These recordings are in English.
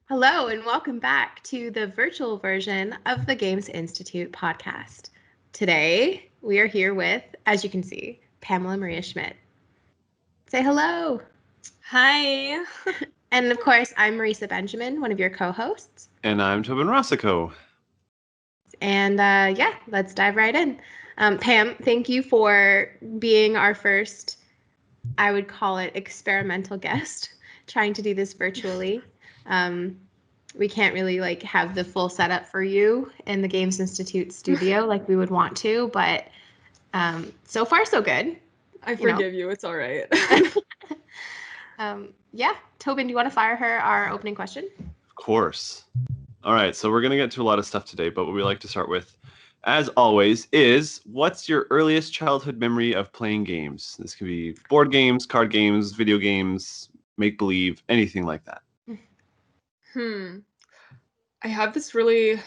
Hello, and welcome back to the virtual version of the Games Institute podcast. Today, we are here with, as you can see, Pamela Maria Schmidt. Say hello. Hi. And of course, I'm Marisa Benjamin, one of your co-hosts. And I'm Tobin Rossico. And let's dive right in. Pam, thank you for being our first, I would call it, experimental guest, trying to do this virtually. We can't really have the full setup for you in the Games Institute studio like we would want to, but so far so good. I forgive you. It's all right. Tobin, do you want to fire her our opening question? Of course. All right, so we're going to get to a lot of stuff today, but what we like to start with, as always, is what's your earliest childhood memory of playing games? This can be board games, card games, video games, make-believe, anything like that. I have this really...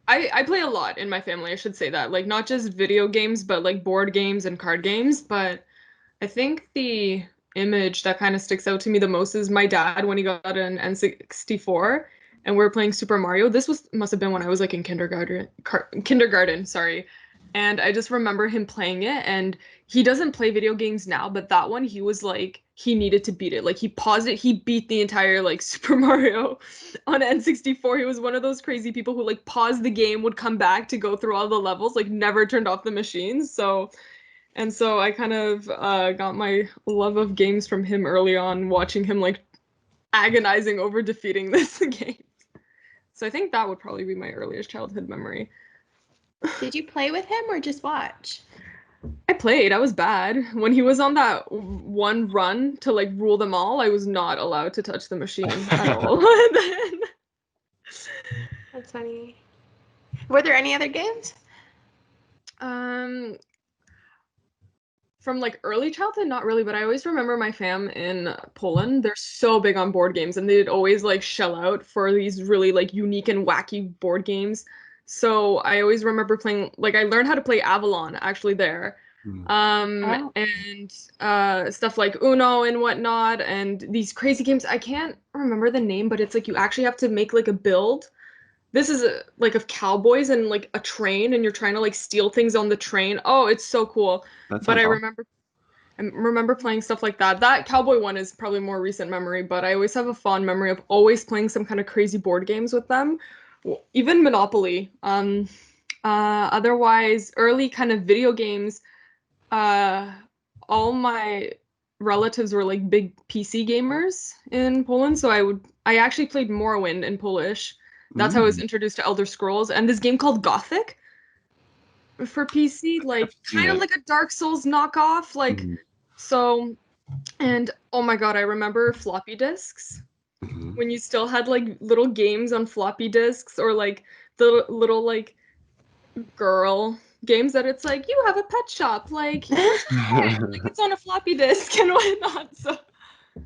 I play a lot in my family, I should say that. Like, not just video games, but like board games and card games. But I think the image that kind of sticks out to me the most is my dad when he got an N64 and we were playing Super Mario. This must have been when I was like in kindergarten, sorry. And I just remember him playing it, and he doesn't play video games now, but that one he was like, he needed to beat it. Like, he paused it, he beat the entire like Super Mario on N64. He was one of those crazy people who like paused the game, would come back to go through all the levels, like never turned off the machine. So I kind of got my love of games from him early on, watching him like agonizing over defeating this game. So I think that would probably be my earliest childhood memory. Did you play with him or just watch? I played. I was bad. When he was on that one run to like rule them all, I was not allowed to touch the machine at all. That's funny. Were there any other games? From like early childhood, not really, but I always remember my fam in Poland. They're so big on board games, and they'd always like shell out for these really like unique and wacky board games. So I always remember playing, like, I learned how to play Avalon actually there. And stuff like Uno and whatnot, and these crazy games. I can't remember the name, but it's like you actually have to make like a build. This is like of cowboys and like a train, and you're trying to like steal things on the train. Oh, it's so cool. But I remember playing stuff like that. That cowboy one is probably more recent memory, but I always have a fond memory of always playing some kind of crazy board games with them. Even Monopoly. Otherwise, early kind of video games, all my relatives were like big PC gamers in Poland, so I actually played Morrowind in Polish. That's how I was introduced to Elder Scrolls, and this game called Gothic for PC, like kind of like a Dark Souls knockoff, like so. And oh my god, I remember floppy disks when you still had like little games on floppy disks, or like the little like girl games that it's like, you have a pet shop, like here's like it's on a floppy disk and whatnot. So oh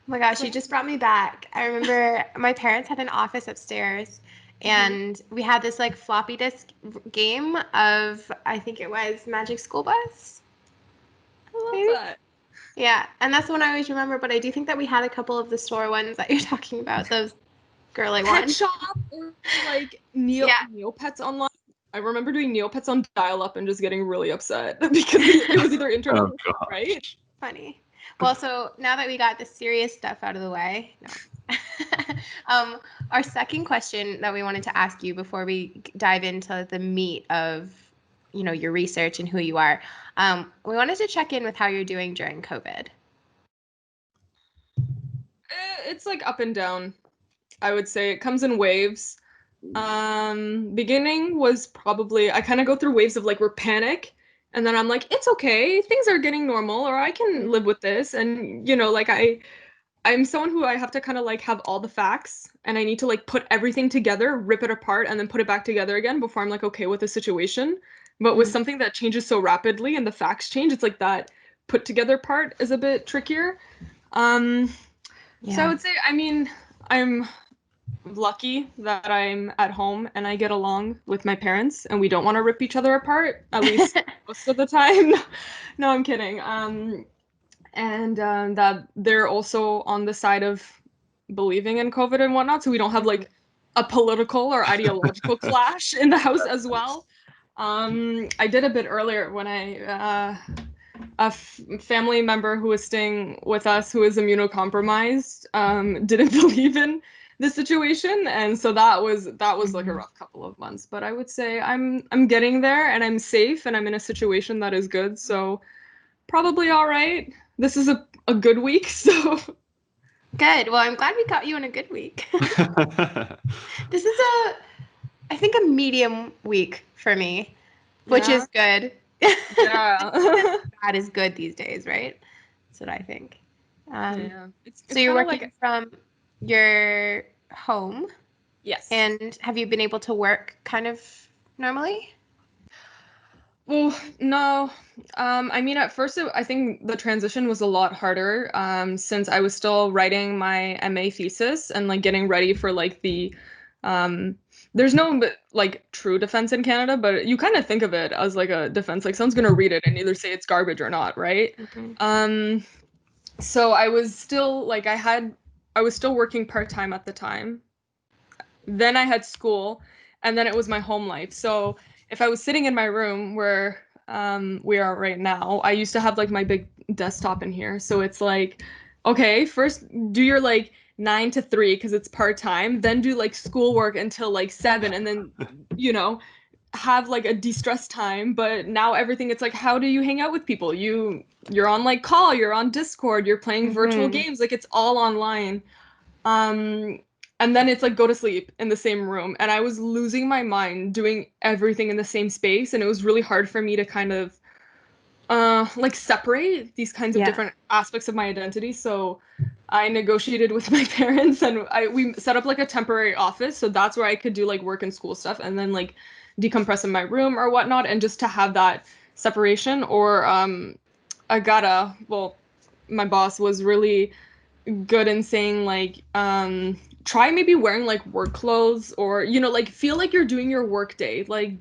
my gosh, you just brought me back. I remember my parents had an office upstairs, and we had this like floppy disk game of, I think it was Magic School Bus. I love that. Yeah, and that's the one I always remember, but I do think that we had a couple of the store ones that you're talking about, those girly Pet ones. Shop, or like Neopets online. I remember doing Neopets on dial-up and just getting really upset because it was either internet or right? Funny. Well, so now that we got the serious stuff out of the way, our second question that we wanted to ask you before we dive into the meat of, your research and who you are, we wanted to check in with how you're doing during COVID. It's like up and down. I would say it comes in waves. Beginning was probably, I kind of go through waves of like we're panic, and then I'm like, it's okay, things are getting normal, or I can live with this. And like I'm someone who I have to kind of like have all the facts, and I need to like put everything together, rip it apart, and then put it back together again before I'm like okay with the situation. But with something that changes so rapidly and the facts change, it's like that put together part is a bit trickier. So I would say, I mean, I'm lucky that I'm at home and I get along with my parents, and we don't want to rip each other apart, at least most of the time. No, I'm kidding. And that they're also on the side of believing in COVID and whatnot, so we don't have like a political or ideological clash in the house as well. I did a bit earlier when family member who was staying with us who is immunocompromised didn't believe in the situation, and so that was like a rough couple of months. But I would say I'm getting there, and I'm safe, and I'm in a situation that is good, so probably all right. This is a good week, so Good. Well, I'm glad we got you in a good week. This is I think a medium week for me, which Yeah. is good. Yeah. That is good these days, right? That's what I think. Yeah. So It's you're kind of working like from your home, yes. and have you been able to work kind of normally? Well, no. I mean, at first, I think the transition was a lot harder since I was still writing my MA thesis and like getting ready for like there's no like true defense in Canada, but you kind of think of it as like a defense, like someone's gonna read it and either say it's garbage or not, right? So I was still like I was still working part-time at the time. Then I had school, and then it was my home life. So if I was sitting in my room where we are right now, I used to have like my big desktop in here. So it's like, okay, first do your like 9 to 3 because it's part time, then do like schoolwork until like 7, and then have like a de-stress time. But now everything, it's like, how do you hang out with people? You're on like call, you're on Discord, you're playing virtual games, like it's all online. Um, and then it's like go to sleep in the same room. And I was losing my mind doing everything in the same space. And it was really hard for me to kind of like separate these kinds of different aspects of my identity. So I negotiated with my parents and we set up like a temporary office. So that's where I could do like work and school stuff and then like decompress in my room or whatnot. And just to have that separation. Or my boss was really good in saying like try maybe wearing like work clothes, or like feel like you're doing your work day, like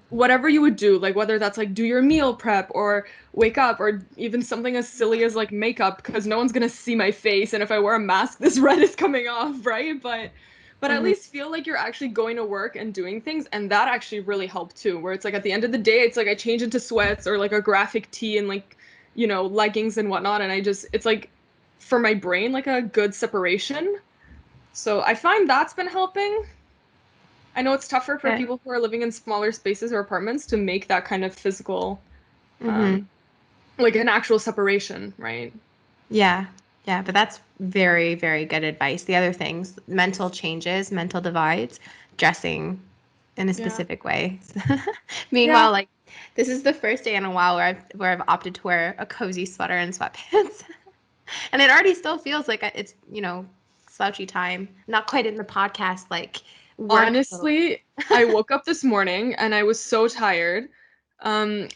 whatever you would do, like whether that's like do your meal prep or wake up, or even something as silly as like makeup, because no one's gonna see my face, and if I wear a mask this red is coming off, right? But at least feel like you're actually going to work and doing things. And that actually really helped too, where it's like at the end of the day it's like I change into sweats or like a graphic tee and like leggings and whatnot, and it's like for my brain like a good separation. So I find that's been helping. I know it's tougher for people who are living in smaller spaces or apartments to make that kind of physical like an actual separation, right? Yeah. Yeah, but that's very, very good advice. The other things, mental changes, mental divides, dressing in a specific way. Meanwhile, like this is the first day in a while where I've opted to wear a cozy sweater and sweatpants. And it already still feels like it's, slouchy time. Not quite in the podcast like work Honestly, I woke up this morning and I was so tired. And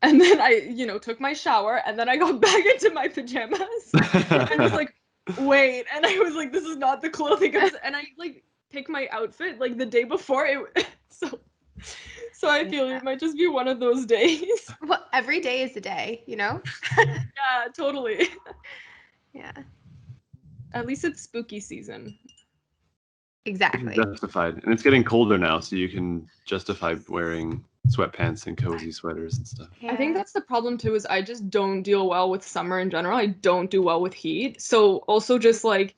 then I, took my shower, and then I got back into my pajamas and was like, wait. And I was like, this is not the clothing. And I like picked my outfit like the day before it. So I feel it might just be one of those days. Well, every day is a day, Yeah, totally. Yeah. At least it's spooky season. Exactly. Justified. And it's getting colder now, so you can justify wearing sweatpants and cozy sweaters and stuff. I think that's the problem too, is I just don't deal well with summer in general. I don't do well with heat. So also just like,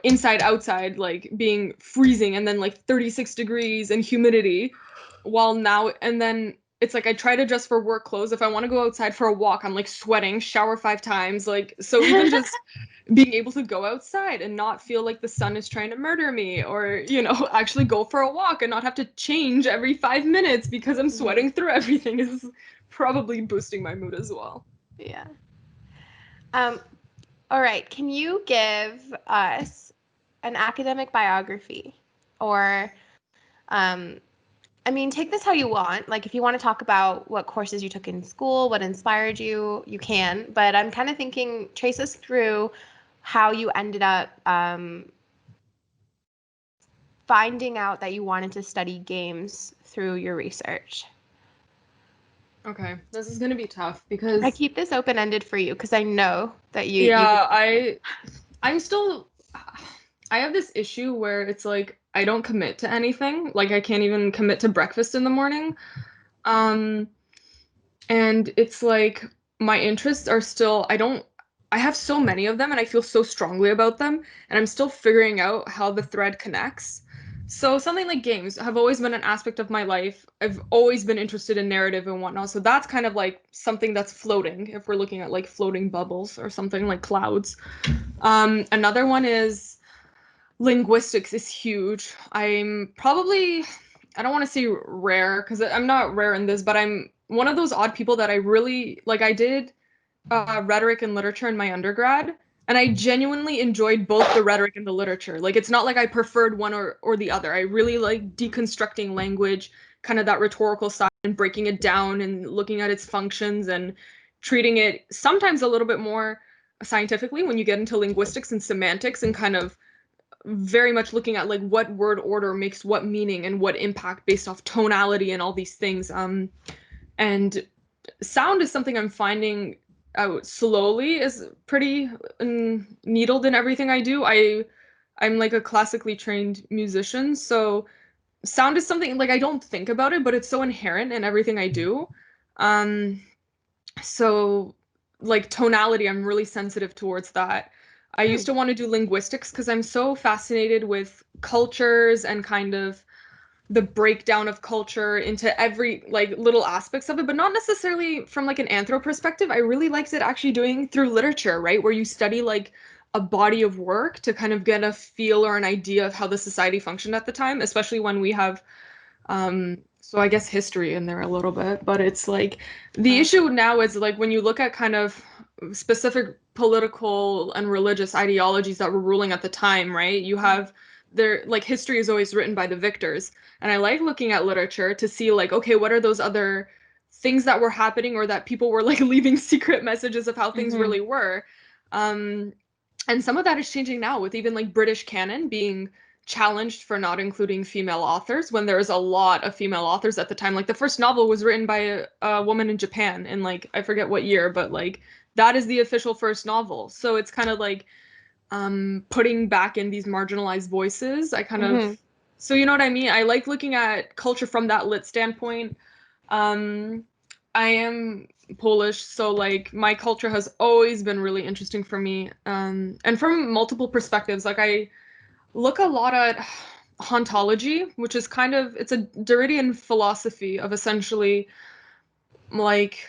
inside, outside, like being freezing and then like 36 degrees and humidity and then it's like I try to dress for work clothes. If I want to go outside for a walk, I'm like sweating, shower 5 times. Like, so even just being able to go outside and not feel like the sun is trying to murder me, or actually go for a walk and not have to change every 5 minutes because I'm sweating through everything is probably boosting my mood as well. Yeah. All right, can you give us an academic biography, or take this how you want. Like if you want to talk about what courses you took in school, what inspired you, you can. But I'm kind of thinking, trace us through how you ended up finding out that you wanted to study games through your research. Okay, this is gonna be tough because I keep this open-ended for you because I know that you. yeah, I'm still. I have this issue where it's like I don't commit to anything. Like I can't even commit to breakfast in the morning. Um, and it's like my interests are still I have so many of them and I feel so strongly about them and I'm still figuring out how the thread connects. So something like games have always been an aspect of my life. I've always been interested in narrative and whatnot. So that's kind of like something that's floating if we're looking at like floating bubbles or something like clouds. Another one is linguistics is huge. I'm probably, I don't want to say rare because I'm not rare in this, but I'm one of those odd people that I really like. I did rhetoric and literature in my undergrad, and I genuinely enjoyed both the rhetoric and the literature. Like, it's not like I preferred one or the other. I really like deconstructing language, kind of that rhetorical side, and breaking it down and looking at its functions and treating it sometimes a little bit more scientifically when you get into linguistics and semantics and kind of very much looking at like what word order makes what meaning and what impact based off tonality and all these things. And sound is something I'm finding out slowly is pretty needled in everything I do. I'm like a classically trained musician, so sound is something like I don't think about it, but it's so inherent in everything I do. Um, so like tonality, I'm really sensitive towards that. I used to want to do linguistics because I'm so fascinated with cultures and kind of the breakdown of culture into every like little aspects of it, but not necessarily from like an anthro perspective. I really liked it actually doing through literature, right? Where you study like a body of work to kind of get a feel or an idea of how the society functioned at the time, especially when we have so I guess history in there a little bit, but it's like the issue now is like when you look at kind of specific political and religious ideologies that were ruling at the time, right? You have there like history is always written by the victors. And I like looking at literature to see like, okay, what are those other things that were happening or that people were like leaving secret messages of how things really were. Um, and some of that is changing now with even like British canon being challenged for not including female authors when there was a lot of female authors at the time. Like the first novel was written by a woman in Japan in like I forget what year, but like that is the official first novel. So it's kind of like putting back in these marginalized voices. I kind of so you know what I mean? I like looking at culture from that lit standpoint. Um I am Polish, so like my culture has always been really interesting for me. And from multiple perspectives. Like I look a lot at hauntology, which is kind of it's a Derridian philosophy of essentially like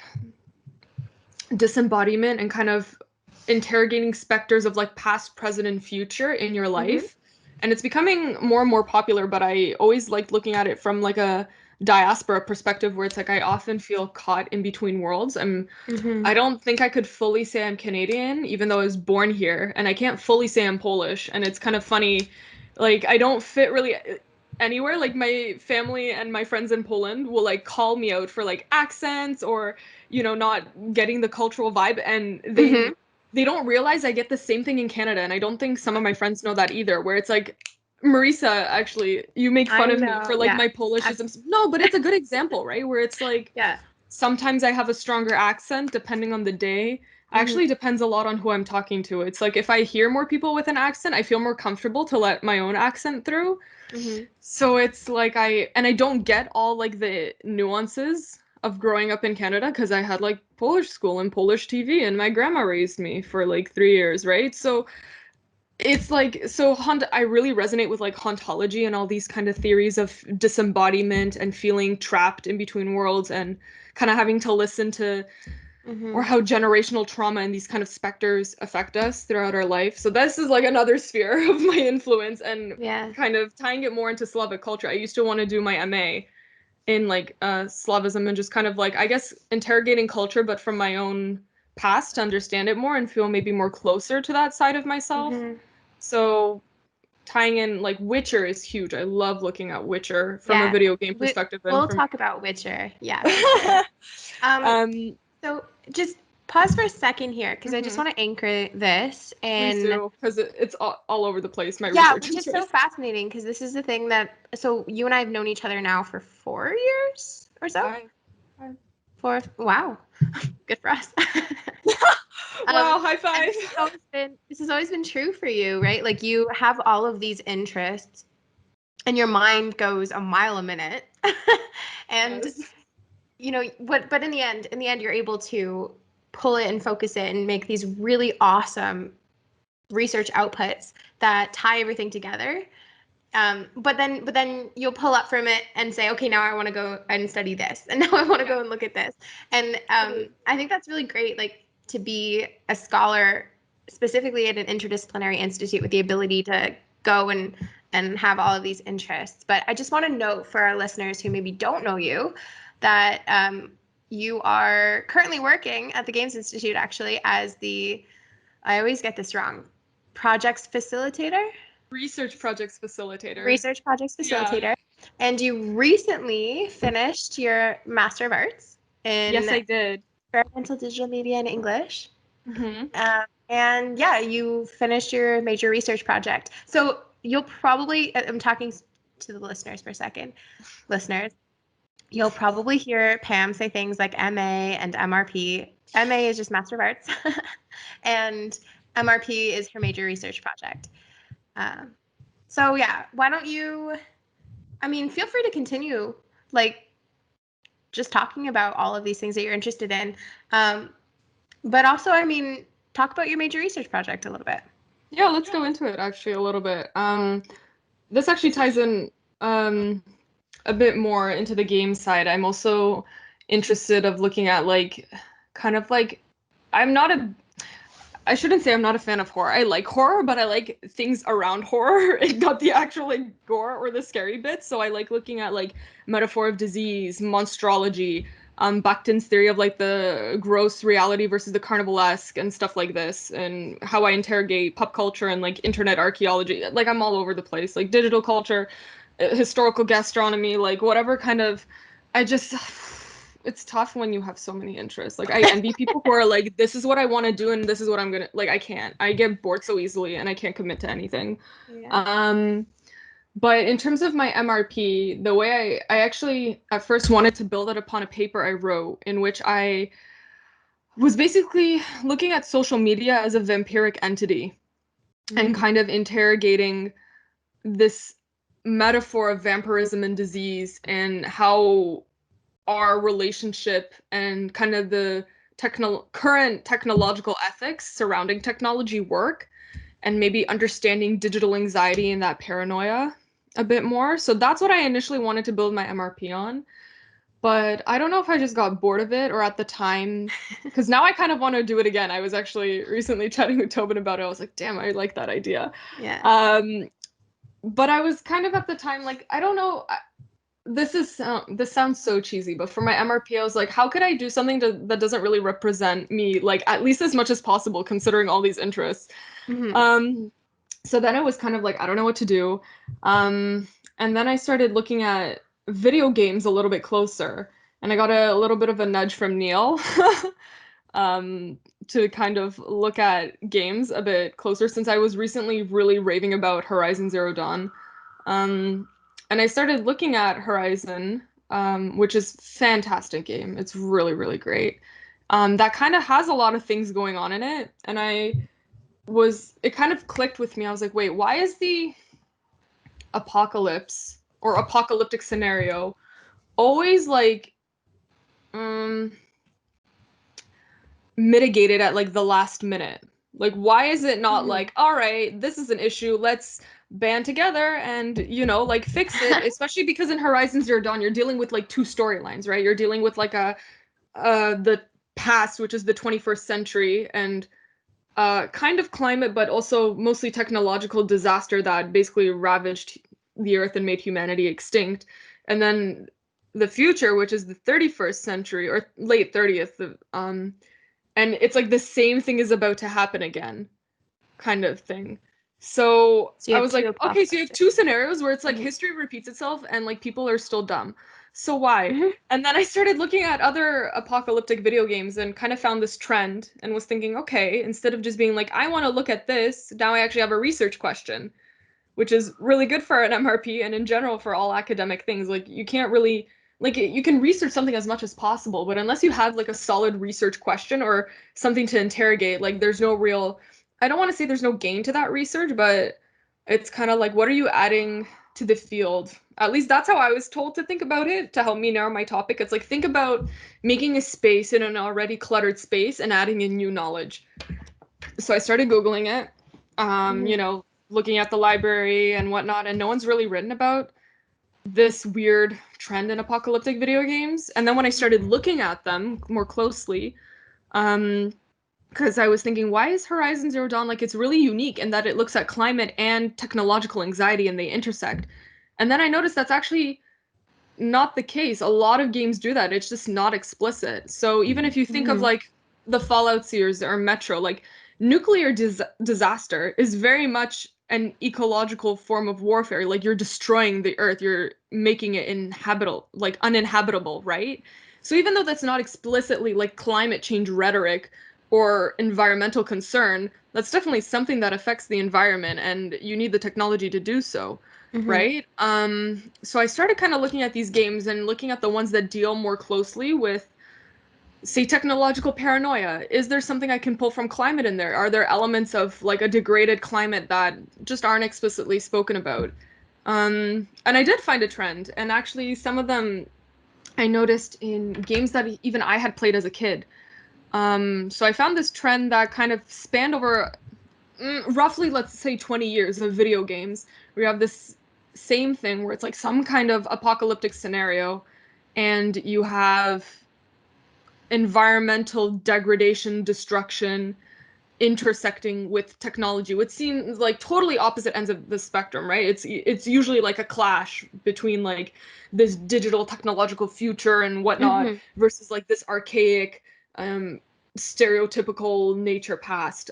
disembodiment and kind of interrogating specters of like past, present, and future in your life. And it's becoming more and more popular, but I always liked looking at it from like a diaspora perspective where it's like I often feel caught in between worlds. I don't think I could fully say I'm Canadian, even though I was born here, and I can't fully say I'm Polish. And it's kind of funny, like I don't fit really anywhere. Like my family and my friends in Poland will like call me out for like accents or not getting the cultural vibe, and they don't realize I get the same thing in Canada, and I don't think some of my friends know that either. Where it's like, Marisa, actually, you make fun I of me know, for like yeah. my Polishisms. No, but it's a good example, right? Where it's like Yeah. sometimes I have a stronger accent depending on the day. Actually depends a lot on who I'm talking to. It's like if I hear more people with an accent, I feel more comfortable to let my own accent through. So it's like I don't get all like the nuances of growing up in Canada because I had like Polish school and Polish TV and my grandma raised me for like 3 years, right? So it's like I really resonate with like hauntology and all these kind of theories of disembodiment and feeling trapped in between worlds and kind of having to listen to or how generational trauma and these kind of specters affect us throughout our life. So this is like another sphere of my influence and Yeah. kind of tying it more into Slavic culture. I used to want to do my MA in like Slavism and just kind of like I guess interrogating culture, but from my own past to understand it more and feel maybe more closer to that side of myself. So tying in like Witcher is huge. I love looking at Witcher from a Yeah. video game perspective and We'll from talk about Witcher. Yeah, for sure. um So just pause for a second here because I just want to anchor this please and do because it's all over the place. My yeah, research which is so interest. fascinating because this is the thing that so you and I have known each other now for 4 years or so. Five. Fourth. Wow. Good for us. Wow, high And five. this has always been true for you, right? Like you have all of these interests and your mind goes a mile a minute. And Yes. you know, but in the end you're able to pull it and focus it and make these really awesome research outputs that tie everything together. But then you'll pull up from it and say, okay, now I want to go and study this, and now I want to go and look at this. And I think that's really great, like to be a scholar specifically at an interdisciplinary institute with the ability to go and have all of these interests. But I just want to note for our listeners who maybe don't know you that you are currently working at the Games Institute actually as the, I always get this wrong, projects facilitator. Research projects facilitator. Research projects facilitator. Yeah. And you recently finished your Master of Arts in Yes, I did. experimental digital media and English. Mm-hmm. And yeah, you finished your major research project. So you'll probably, I'm talking to the listeners for a second. Listeners, you'll probably hear Pam say things like MA and MRP. MA is just Master of Arts, and MRP is her major research project. So yeah, why don't you, I mean, feel free to continue, like, just talking about all of these things that you're interested in. But also, I mean, talk about your major research project a little bit. Yeah, let's go into it actually a little bit. This actually ties in a bit more into the game side. I'm also interested of looking at like kind of like I'm not a I shouldn't say I'm not a fan of horror. I like horror, but I like things around horror and not the actual like gore or the scary bits. So I like looking at like metaphor of disease, monstrology, Bakhtin's theory of like the gross reality versus the carnivalesque and stuff like this, and how I interrogate pop culture and like internet archaeology. Like I'm all over the place, like digital culture, historical gastronomy, like whatever kind of. I just it's tough when you have so many interests. Like I envy people who are like, this is what I want to do and this is what I'm gonna like. I can't. I get bored so easily and I can't commit to anything. Yeah. But in terms of my MRP, the way I actually at first wanted to build it upon a paper I wrote in which I was basically looking at social media as a vampiric entity and kind of interrogating this metaphor of vampirism and disease and how our relationship and kind of the current technological ethics surrounding technology work, and maybe understanding digital anxiety and that paranoia a bit more. So that's what I initially wanted to build my MRP on. But I don't know if I just got bored of it or at the time, because now I kind of want to do it again. I was actually recently chatting with Tobin about it. I was like, damn, I like that idea. Yeah. But I was kind of at the time like, I don't know. This sounds so cheesy, but for my MRP, I was like, how could I do something that doesn't really represent me, like at least as much as possible, considering all these interests. So then it was kind of like, I don't know what to do. And then I started looking at video games a little bit closer, and I got a little bit of a nudge from Neil to kind of look at games a bit closer since I was recently really raving about Horizon Zero Dawn. And I started looking at Horizon, which is fantastic game. It's really, really great. That kind of has a lot of things going on in it, and it kind of clicked with me. I was like, wait, why is the apocalypse or apocalyptic scenario always like mitigated at like the last minute? Like, why is it not like, all right, this is an issue, let's band together and, like fix it? Especially because in Horizon Zero Dawn, you're dealing with like two storylines, right? You're dealing with like the past, which is the 21st century, and kind of climate, but also mostly technological disaster that basically ravaged the earth and made humanity extinct. And then the future, which is the 31st century or late 30th, and it's like the same thing is about to happen again, kind of thing. So I was like, okay, so you have two scenarios where it's like history repeats itself and like people are still dumb. So why? And then I started looking at other apocalyptic video games and kind of found this trend and was thinking, okay, instead of just being like, I want to look at this, now I actually have a research question, which is really good for an MRP and in general for all academic things. Like you can't really like you can research something as much as possible, but unless you have like a solid research question or something to interrogate, like there's no real, I don't want to say there's no gain to that research, but it's kind of like, what are you adding to the field? At least that's how I was told to think about it to help me narrow my topic. It's like, think about making a space in an already cluttered space and adding in new knowledge. So I started Googling it, you know, looking at the library and whatnot, and no one's really written about this weird trend in apocalyptic video games. And then when I started looking at them more closely, because I was thinking, why is Horizon Zero Dawn like, it's really unique in that it looks at climate and technological anxiety and they intersect. And then I noticed that's actually not the case. A lot of games do that. It's just not explicit. So even if you think of like the Fallout series or Metro, like nuclear disaster is very much an ecological form of warfare. Like you're destroying the earth, you're making it inhabitable, like uninhabitable, right? So even though that's not explicitly like climate change rhetoric or environmental concern, that's definitely something that affects the environment, and you need the technology to do so. Right? So I started kind of looking at these games and looking at the ones that deal more closely with, say, technological paranoia. Is there something I can pull from climate in there? Are there elements of like a degraded climate that just aren't explicitly spoken about? And I did find a trend, and actually some of them I noticed in games that even I had played as a kid. So I found this trend that kind of spanned over roughly, let's say, 20 years of video games. We have this same thing where it's like some kind of apocalyptic scenario, and you have environmental degradation, destruction intersecting with technology, which seems like totally opposite ends of the spectrum, right? It's usually like a clash between like this digital technological future and whatnot versus like this archaic, um, stereotypical nature past.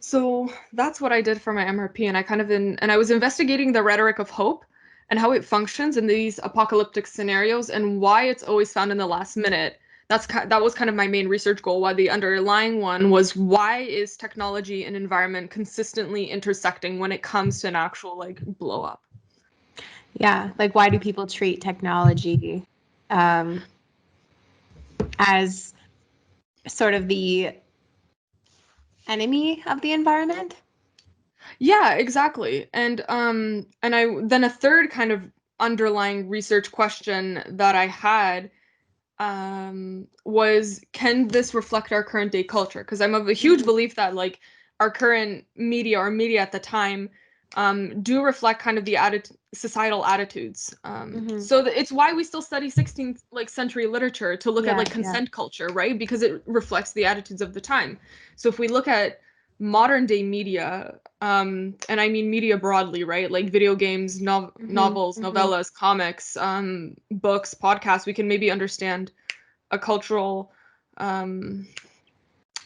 So that's what I did for my MRP, and I was investigating the rhetoric of hope and how it functions in these apocalyptic scenarios and why it's always found in the last minute. That was kind of my main research goal. Why the underlying one was, why is technology and environment consistently intersecting when it comes to an actual like blow up? Yeah, like why do people treat technology as sort of the enemy of the environment? Yeah, exactly. And I then a third kind of underlying research question that I had was, can this reflect our current day culture? Because I'm of a huge belief that like our current media or media at the time do reflect kind of the societal attitudes. So it's why we still study 16th like century literature to look at like consent culture, right? Because it reflects the attitudes of the time. So if we look at modern day media, and I mean media broadly, right? Like video games, novels, novellas, comics, books, podcasts, we can maybe understand a cultural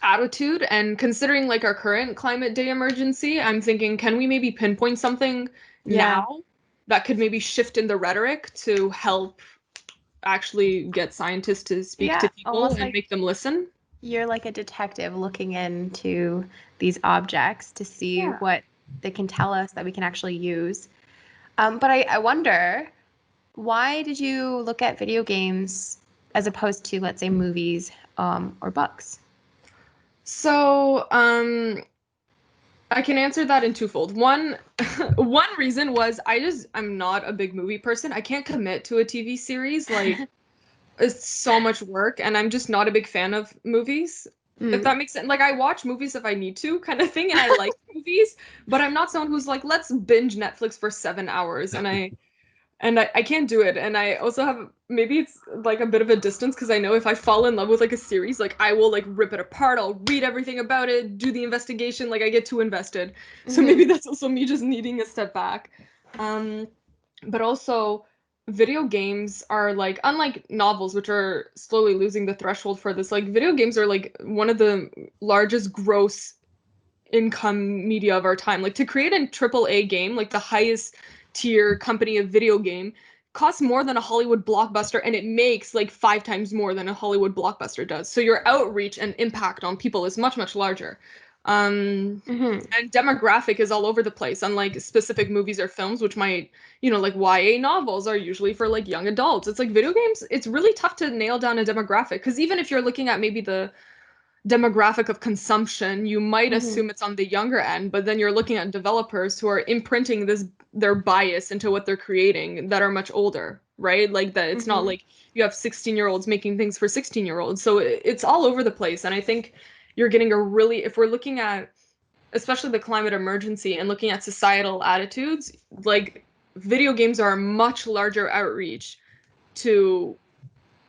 attitude. And considering like our current climate day emergency, I'm thinking, can we maybe pinpoint something now that could maybe shift in the rhetoric to help actually get scientists to speak to people and like make them listen? you're like a detective looking into these objects to see what they can tell us that we can actually use. But I wonder, why did you look at video games as opposed to, let's say, movies or books? So, I can answer that in twofold. One, one reason was I'm not a big movie person. I can't commit to a TV series. Like, it's so much work, and I'm just not a big fan of movies. If that makes sense. Like, I watch movies if I need to, kind of thing, and I like movies, but I'm not someone who's like, let's binge Netflix for 7 hours, and I can't do it. And I also have, maybe it's like a bit of a distance, because I know if I fall in love with like a series, like I will like rip it apart, I'll read everything about it, do the investigation, like I get too invested. So maybe that's also me just needing a step back. But also video games are like, unlike novels, which are slowly losing the threshold for this, like video games are like one of the largest gross income media of our time. Like to create a AAA game, like the highest tier company of video game, costs more than a Hollywood blockbuster, and it makes like 5 times more than a Hollywood blockbuster does. So your outreach and impact on people is much, much larger. And demographic is all over the place, unlike specific movies or films, which might, like YA novels are usually for like young adults. It's like video games, it's really tough to nail down a demographic, because even if you're looking at maybe the demographic of consumption, you might assume it's on the younger end, but then you're looking at developers who are imprinting their bias into what they're creating that are much older, right? Like that it's not like you have 16-year-olds making things for 16-year-olds. So it's all over the place. And I think you're getting if we're looking at especially the climate emergency and looking at societal attitudes, like video games are a much larger outreach to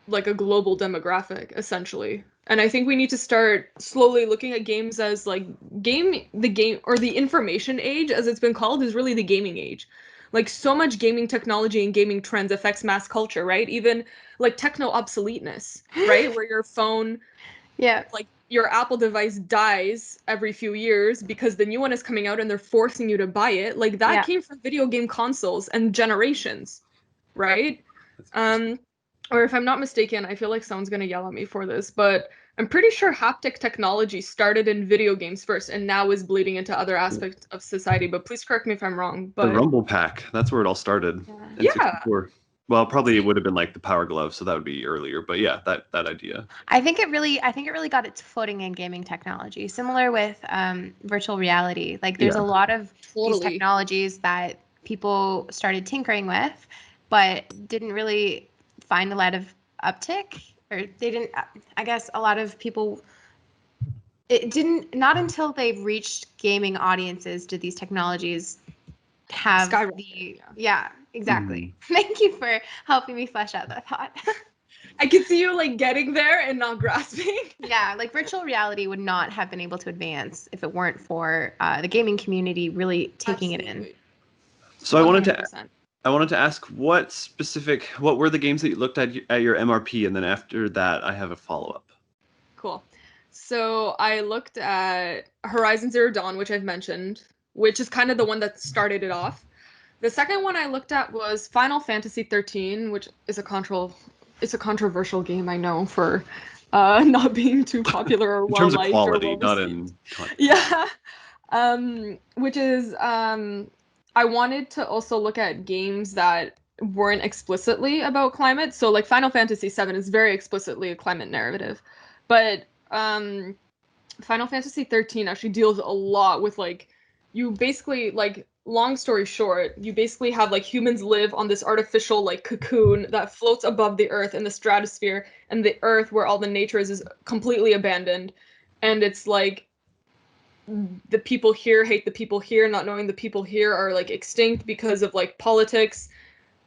like a global demographic, essentially. And I think we need to start slowly looking at games as like the game or the information age, as it's been called, is really the gaming age. Like so much gaming technology and gaming trends affects mass culture, right? Even like techno obsoleteness, right? Where your phone, like your Apple device dies every few years because the new one is coming out and they're forcing you to buy it. Like that came from video game consoles and generations, right? Or if I'm not mistaken, I feel like someone's going to yell at me for this, but I'm pretty sure haptic technology started in video games first and now is bleeding into other aspects of society. But please correct me if I'm wrong. But the Rumble Pack, that's where it all started. Yeah. N64. Well, probably it would have been like the Power Glove, so that would be earlier. But yeah, that idea. I think it really got its footing in gaming technology, similar with virtual reality. Like there's a lot of these technologies that people started tinkering with, but didn't really find a lot of uptick, or they didn't. I guess a lot of people. It didn't. Not until they've reached gaming audiences did these technologies have the. Yeah, exactly. Thank you for helping me flesh out that thought. I can see you like getting there and not grasping. Yeah, like virtual reality would not have been able to advance if it weren't for the gaming community really taking it in. So 100%. I wanted to ask what were the games that you looked at your MRP, and then after that I have a follow-up. Cool. So I looked at Horizon Zero Dawn, which I've mentioned, which is kind of the one that started it off. The second one I looked at was Final Fantasy 13, which is it's a controversial game, I know, for not being too popular or well liked. In terms of quality, not in content. Yeah. Which is I wanted to also look at games that weren't explicitly about climate. So like Final Fantasy 7 is very explicitly a climate narrative. But Final Fantasy 13 actually deals a lot with like you basically like long story short, you basically have like humans live on this artificial like cocoon that floats above the earth in the stratosphere, and the earth where all the nature is completely abandoned. And it's like the people here hate the people here, not knowing the people here are like extinct because of like politics.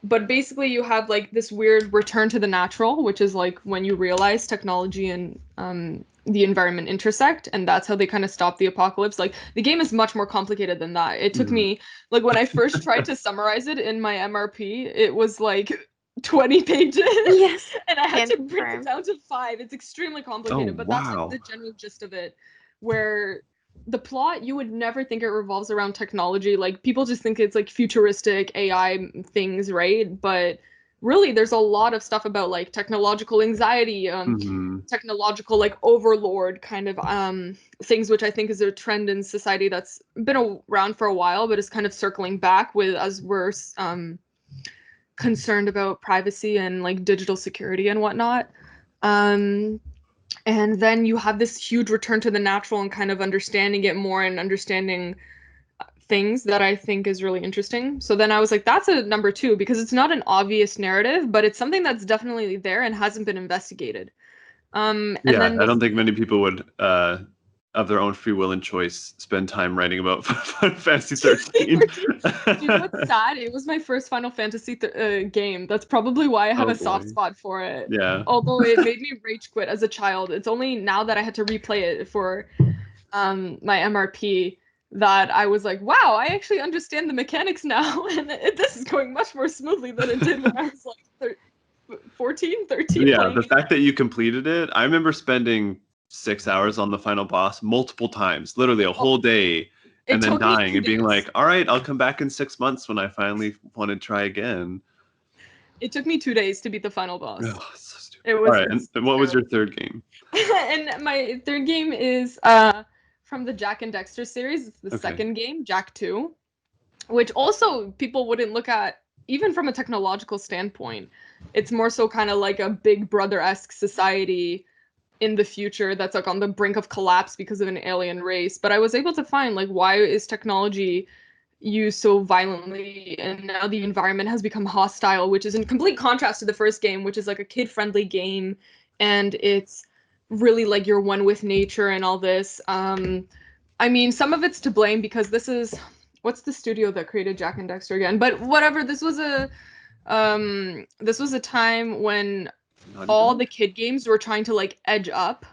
But basically you have like this weird return to the natural, which is like when you realize technology and the environment intersect, and that's how they kind of stop the apocalypse. Like the game is much more complicated than that. It took me like when I first tried to summarize it in my MRP, it was like 20 pages. Yes. And I had to bring it down to 5. It's extremely complicated, but that's like the general gist of it, where the plot, you would never think it revolves around technology. Like people just think it's like futuristic AI things, right? But really there's a lot of stuff about like technological anxiety, technological like overlord kind of things, which I think is a trend in society that's been around for a while, but is kind of circling back with as we're concerned about privacy and like digital security and whatnot. And then you have this huge return to the natural and kind of understanding it more and understanding things that I think is really interesting. So then I was like, that's a number 2, because it's not an obvious narrative, but it's something that's definitely there and hasn't been investigated. And then I don't think many people would, of their own free will and choice, spend time writing about Final Fantasy 13. Do you know what's sad? It was my first Final Fantasy game. That's probably why I have a soft spot for it. Yeah. Although it made me rage quit as a child. It's only now that I had to replay it for my MRP that I was like, wow, I actually understand the mechanics now. And this is going much more smoothly than it did when I was like 14, 13. Yeah, the fact that you completed it, I remember spending 6 hours on the final boss multiple times, literally a whole day, and then dying and being like, all right, I'll come back in 6 months when I finally want to try again. It took me 2 days to beat the final boss. Oh, so stupid. All right, and what was your third game? And my third game is from the Jack and Dexter series. It's the Okay. second game, Jack 2, which also people wouldn't look at even from a technological standpoint. It's more so kind of like a Big Brother-esque society in the future that's like on the brink of collapse because of an alien race. But I was able to find like why is technology used so violently, and now the environment has become hostile, which is in complete contrast to the first game, which is like a kid-friendly game, and it's really like you're one with nature and all this. I mean, some of it's to blame because this is what's the studio that created Jack and Dexter again? But whatever, this was a time when Naughty all Dog? the kid games were trying to like edge up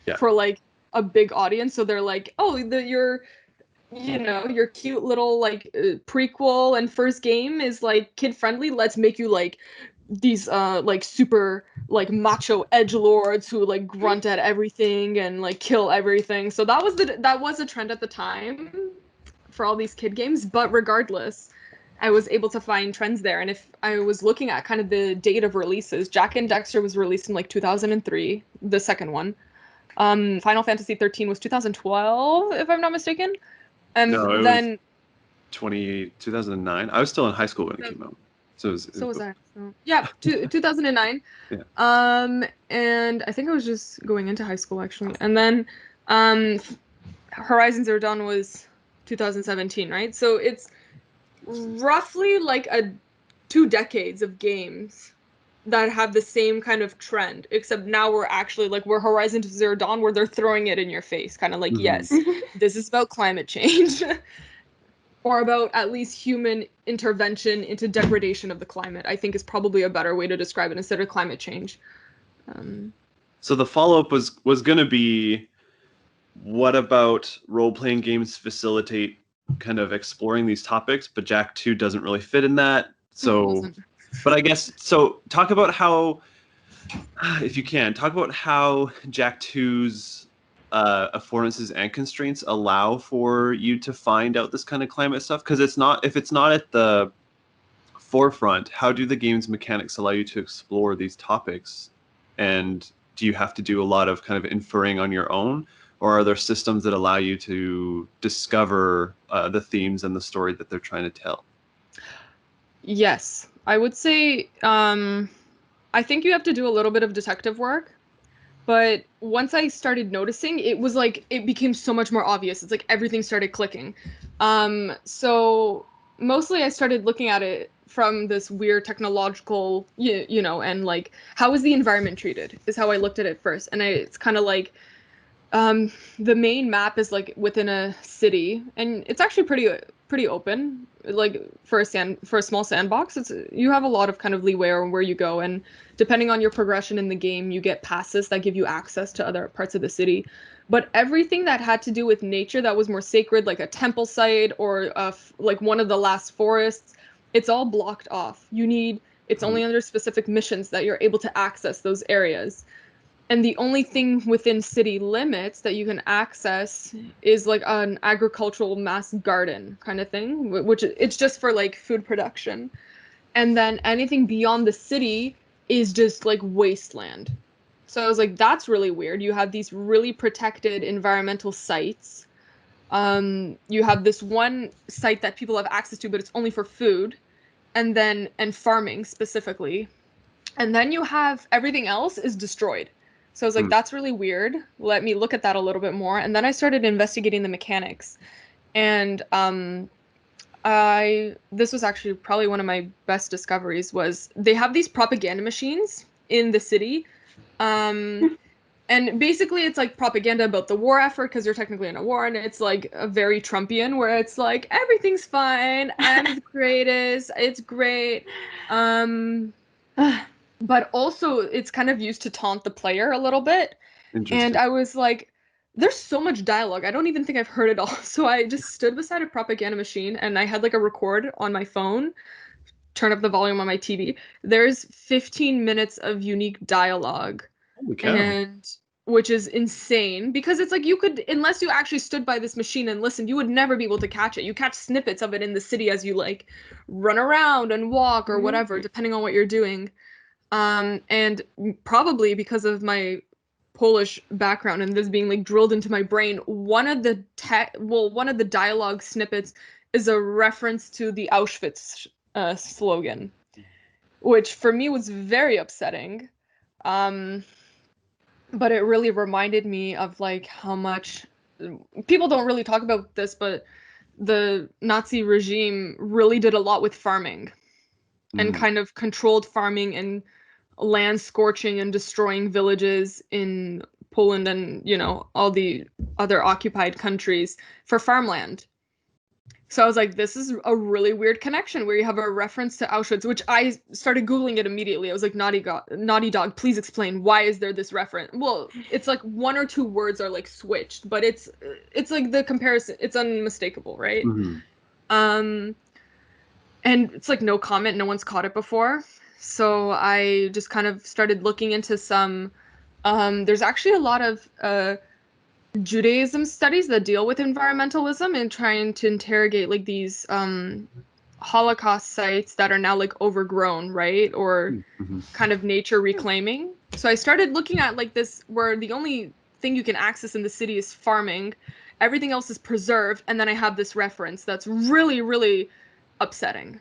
Yeah. for like a big audience. So they're like, oh, your cute little like prequel and first game is like kid friendly. Let's make you like these like super like macho edgelords who like grunt at everything and like kill everything. So that was a trend at the time for all these kid games. But regardless, I was able to find trends there. And if I was looking at kind of the date of releases, Jack and Dexter was released in like 2003, the second one. Final Fantasy 13 was 2012, if I'm not mistaken. No, it was Then 2009. I was still in high school when it came out. So so was I. So, yeah, 2009. Yeah. And I think I was just going into high school actually. And then Horizon Zero Dawn was 2017, right? So it's roughly like 2 decades of games that have the same kind of trend, except now we're actually like we're Horizon Zero Dawn where they're throwing it in your face, kind of like, Mhm. yes, this is about climate change. Or about at least human intervention into degradation of the climate, I think is probably a better way to describe it instead of climate change. So the follow-up was going to be, what about role-playing games facilitate kind of exploring these topics, but Jack 2 doesn't really fit in that. So, but I guess, so talk about how, if you can, talk about how Jack 2's affordances and constraints allow for you to find out this kind of climate stuff. Because if it's not at the forefront, how do the game's mechanics allow you to explore these topics? And do you have to do a lot of kind of inferring on your own? Or are there systems that allow you to discover the themes and the story that they're trying to tell? Yes, I would say I think you have to do a little bit of detective work, but once I started noticing, it was like it became so much more obvious. It's like everything started clicking. So mostly I started looking at it from this weird technological, and like how is the environment treated is how I looked at it first. And it's kind of like the main map is like within a city, and it's actually pretty open. Like for a small sandbox, you have a lot of kind of leeway on where you go, and depending on your progression in the game, you get passes that give you access to other parts of the city. But everything that had to do with nature that was more sacred, like a temple site or like one of the last forests, it's all blocked off. It's only under specific missions that you're able to access those areas. And the only thing within city limits that you can access is like an agricultural mass garden kind of thing, which it's just for like food production. And then anything beyond the city is just like wasteland. So I was like, that's really weird. You have these really protected environmental sites. You have this one site that people have access to, but it's only for food, and farming specifically. And then you have everything else is destroyed. So I was like, Hmm. that's really weird. Let me look at that a little bit more. And then I started investigating the mechanics. And this was actually probably one of my best discoveries was they have these propaganda machines in the city. And basically it's like propaganda about the war effort because you're technically in a war, and it's like a very Trumpian where it's like everything's fine, I'm the greatest, it's great. But also it's kind of used to taunt the player a little bit. And Interesting. I was like, there's so much dialogue. I don't even think I've heard it all. So I just stood beside a propaganda machine and I had like a record on my phone, turn up the volume on my TV. There's 15 minutes of unique dialogue, Holy cow. and which is insane because it's like you could, unless you actually stood by this machine and listened, you would never be able to catch it. You catch snippets of it in the city as you like run around and walk or whatever, depending on what you're doing. And probably because of my Polish background and this being like drilled into my brain, one of the dialogue snippets is a reference to the Auschwitz slogan, which for me was very upsetting. But it really reminded me of like how much people don't really talk about this, but the Nazi regime really did a lot with farming and kind of controlled farming and land scorching and destroying villages in Poland and, you know, all the other occupied countries for farmland. So I was like, this is a really weird connection where you have a reference to Auschwitz, which I started Googling it immediately. I was like, Naughty Dog, please explain, why is there this reference? Well, it's like one or two words are like switched, but it's like the comparison, it's unmistakable, right? And it's like no comment, no one's caught it before. So I just kind of started looking into some, there's actually a lot of Judaism studies that deal with environmentalism and trying to interrogate like these Holocaust sites that are now like overgrown, right? Or kind of nature reclaiming. So I started looking at like this, where the only thing you can access in the city is farming, everything else is preserved, and then I have this reference that's really, really upsetting.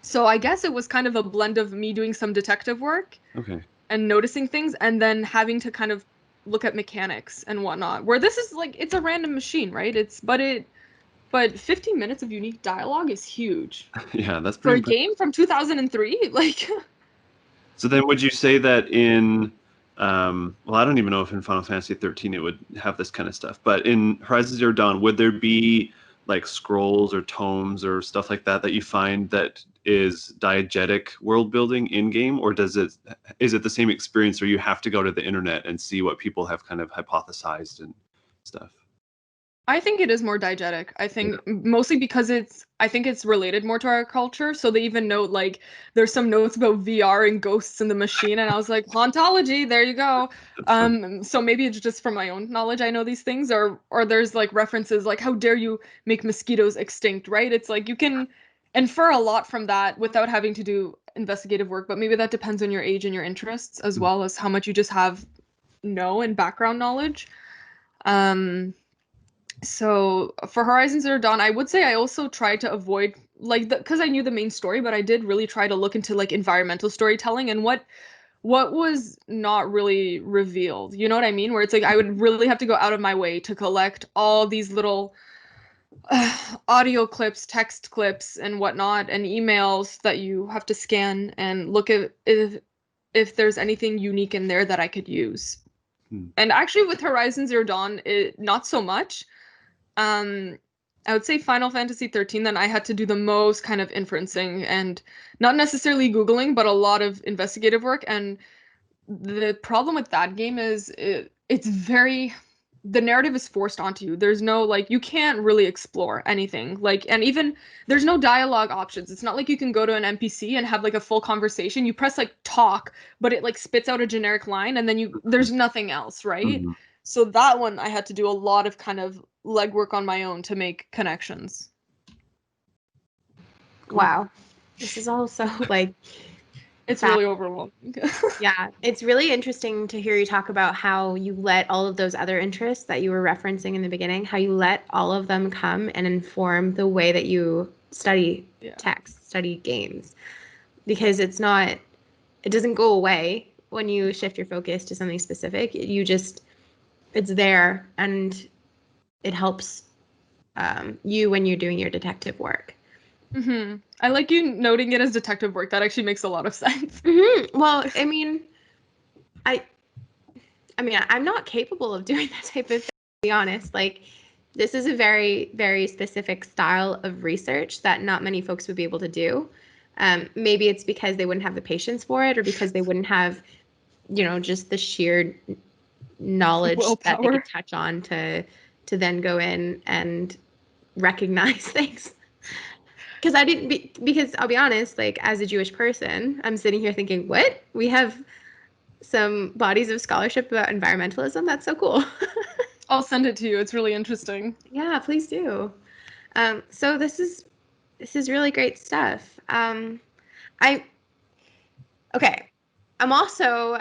So I guess it was kind of a blend of me doing some detective work and noticing things, and then having to kind of look at mechanics and whatnot. Where this is like, it's a random machine, right? But 15 minutes of unique dialogue is huge. Yeah, that's for pretty a game from 2003. Like, so then would you say that in well, I don't even know if in Final Fantasy 13 it would have this kind of stuff, but in Horizon Zero Dawn, would there be like scrolls or tomes or stuff like that that you find that is diegetic world building in game, or is it the same experience where you have to go to the internet and see what people have kind of hypothesized and stuff? I think it is more diegetic. I think mostly because I think it's related more to our culture. So they even note like there's some notes about VR and ghosts in the machine, and I was like, hauntology, there you go. So maybe it's just from my own knowledge I know these things, or there's like references like, how dare you make mosquitoes extinct, right? It's like you can infer a lot from that without having to do investigative work, but maybe that depends on your age and your interests as well as how much you just have and background knowledge. So for Horizon Zero Dawn, I would say I also tried to avoid like because I knew the main story, but I did really try to look into like environmental storytelling and what was not really revealed. You know what I mean? Where it's like I would really have to go out of my way to collect all these little audio clips, text clips, and whatnot, and emails that you have to scan and look at if there's anything unique in there that I could use. And actually, with Horizon Zero Dawn, not so much. I would say Final Fantasy 13, then I had to do the most kind of inferencing and not necessarily Googling, but a lot of investigative work. And the problem with that game is it's very, the narrative is forced onto you. There's no, like, you can't really explore anything. Like, and even there's no dialogue options. It's not like you can go to an NPC and have like a full conversation. You press like talk, but it like spits out a generic line and then there's nothing else, right? So that one I had to do a lot of kind of legwork on my own to make connections. Wow. This is all so like it's really overwhelming. Yeah, it's really interesting to hear you talk about how you let all of those other interests that you were referencing in the beginning, how you let all of them come and inform the way that you study text, study games. Because it doesn't go away when you shift your focus to something specific. It's there and it helps you when you're doing your detective work. I like you noting it as detective work. That actually makes a lot of sense. Well, I mean, I'm not capable of doing that type of thing, to be honest. Like, this is a very, very specific style of research that not many folks would be able to do. Maybe it's because they wouldn't have the patience for it, or because they wouldn't have, just the sheer knowledge that they could touch on to then go in and recognize things. Because I'll be honest, like, as a Jewish person, I'm sitting here thinking, what? We have some bodies of scholarship about environmentalism? That's so cool. I'll send it to you. It's really interesting. Yeah, please do. So this is really great stuff. I'm also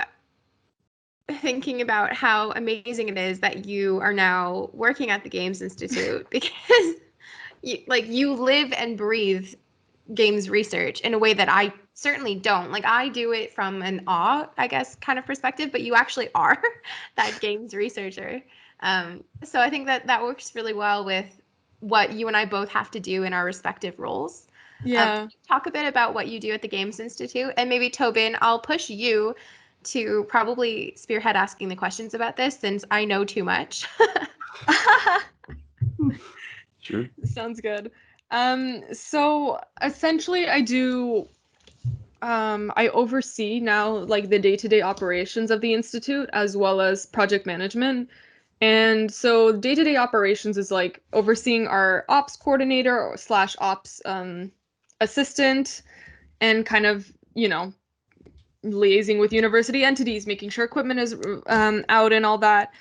thinking about how amazing it is that you are now working at the Games Institute because you live and breathe games research in a way that I certainly don't. Like I do it from an awe, I guess, kind of perspective, but you actually are that games researcher. So I think that that works really well with what you and I both have to do in our respective roles. Can Yeah. you talk a bit about what you do at the Games Institute? And maybe Tobin, I'll push you to probably spearhead asking the questions about this since I know too much. Sure. Sounds good. So essentially I oversee now like the day-to-day operations of the Institute as well as project management. And so day-to-day operations is like overseeing our ops coordinator slash ops assistant and kind of, liaising with university entities, making sure equipment is out and all that.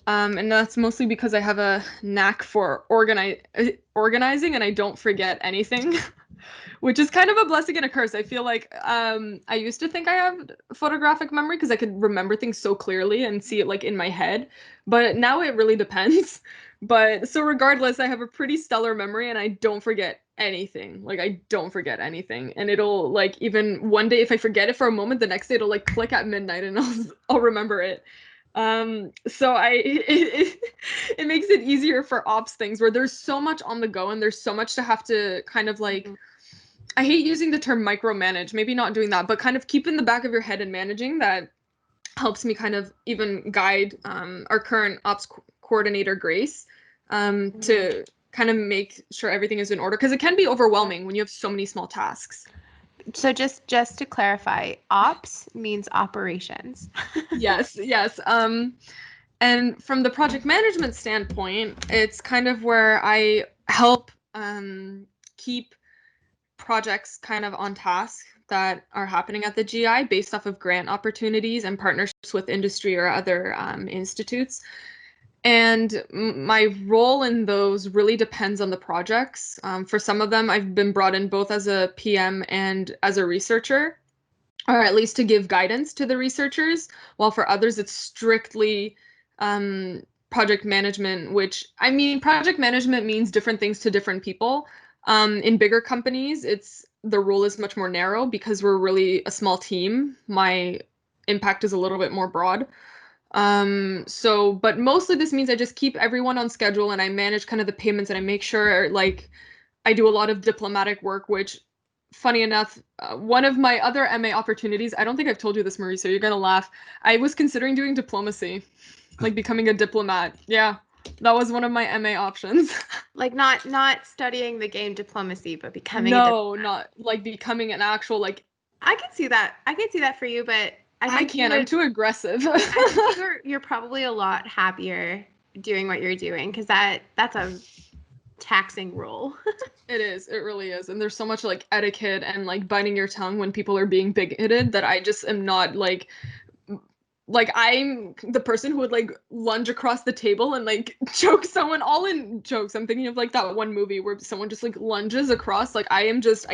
And that's mostly because I have a knack for organizing and I don't forget anything, which is kind of a blessing and a curse. I feel like I used to think I have photographic memory because I could remember things so clearly and see it like in my head, but now it really depends. But so regardless, I have a pretty stellar memory and I don't forget anything. Like I don't forget anything. And it'll like even one day if I forget it for a moment, the next day it'll like click at midnight and I'll remember it. So it makes it easier for ops things where there's so much on the go and there's so much to have to kind of like I hate using the term micromanage, maybe not doing that, but kind of keep in the back of your head and managing that helps me kind of even guide our current ops coordinator, Grace, to kind of make sure everything is in order because it can be overwhelming when you have so many small tasks. So just to clarify, ops means operations. Yes, yes. And from the project management standpoint, it's kind of where I help keep projects kind of on task that are happening at the GI based off of grant opportunities and partnerships with industry or other institutes. And my role in those really depends on the projects. For some of them, I've been brought in both as a PM and as a researcher, or at least to give guidance to the researchers, while for others, it's strictly project management, which I mean, project management means different things to different people. In bigger companies, the role is much more narrow because we're really a small team. My impact is a little bit more broad. But mostly this means I just keep everyone on schedule and I manage kind of the payments and I make sure like I do a lot of diplomatic work, which funny enough, one of my other MA opportunities, I don't think I've told you this, Marie, so you're gonna laugh. I was considering doing diplomacy, like becoming a diplomat. Yeah, that was one of my MA options. Like not studying the game diplomacy, but becoming a No, not like becoming an actual like I can see that. I can see that for you, but I I think you can't. I'm would too aggressive. I think you're probably a lot happier doing what you're doing because that's a taxing role. It is. It really is. And there's so much like etiquette and like biting your tongue when people are being bigoted that I just am not like I'm the person who would like lunge across the table and like choke someone all in jokes. I'm thinking of like that one movie where someone just like lunges across. Like I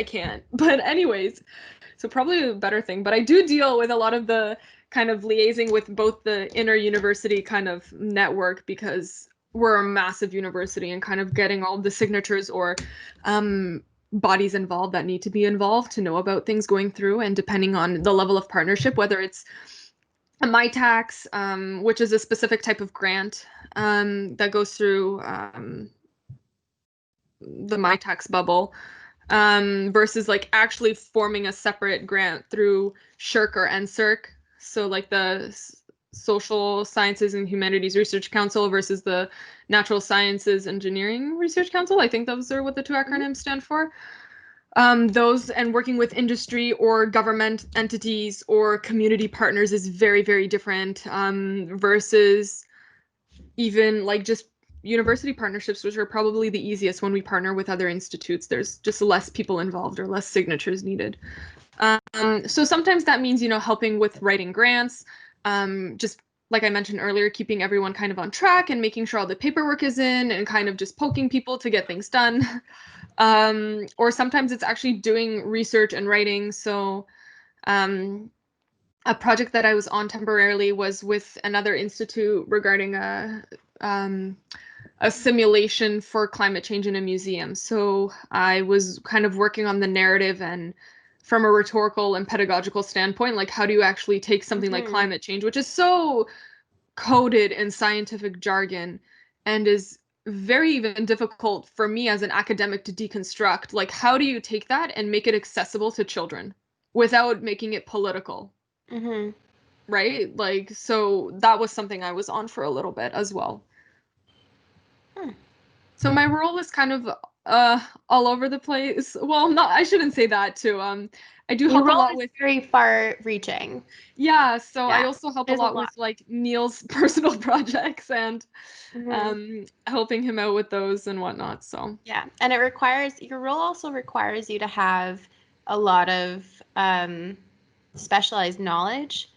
can't. But anyways, so probably a better thing. But I do deal with a lot of the kind of liaising with both the inner university kind of network because we're a massive university and kind of getting all the signatures or bodies involved that need to be involved to know about things going through and depending on the level of partnership, whether it's a MyTax, which is a specific type of grant that goes through the MyTax bubble, versus like actually forming a separate grant through SHRC or NSERC. So like the Social Sciences and Humanities Research Council versus the Natural Sciences Engineering Research Council. I think those are what the two acronyms stand for. Those and working with industry or government entities or community partners is very, very different versus even like just university partnerships, which are probably the easiest when we partner with other institutes. There's just less people involved or less signatures needed. So sometimes that means, helping with writing grants, just like I mentioned earlier, keeping everyone kind of on track and making sure all the paperwork is in and kind of just poking people to get things done. Or sometimes it's actually doing research and writing. So a project that I was on temporarily was with another institute regarding a simulation for climate change in a museum. So I was kind of working on the narrative and from a rhetorical and pedagogical standpoint, like how do you actually take something like climate change, which is so coded in scientific jargon and is very even difficult for me as an academic to deconstruct. Like, how do you take that and make it accessible to children without making it political? Mm-hmm. Right? Like, so that was something I was on for a little bit as well. So my role is kind of all over the place. Well, not I shouldn't say that too. I do Your help a role lot is with very far reaching. yeah, so I Yeah, also help a there's a lot lot. with like Neil's personal projects and Mm-hmm. helping him out with those and whatnot. So Yeah, and your role also requires you to have a lot of specialized knowledge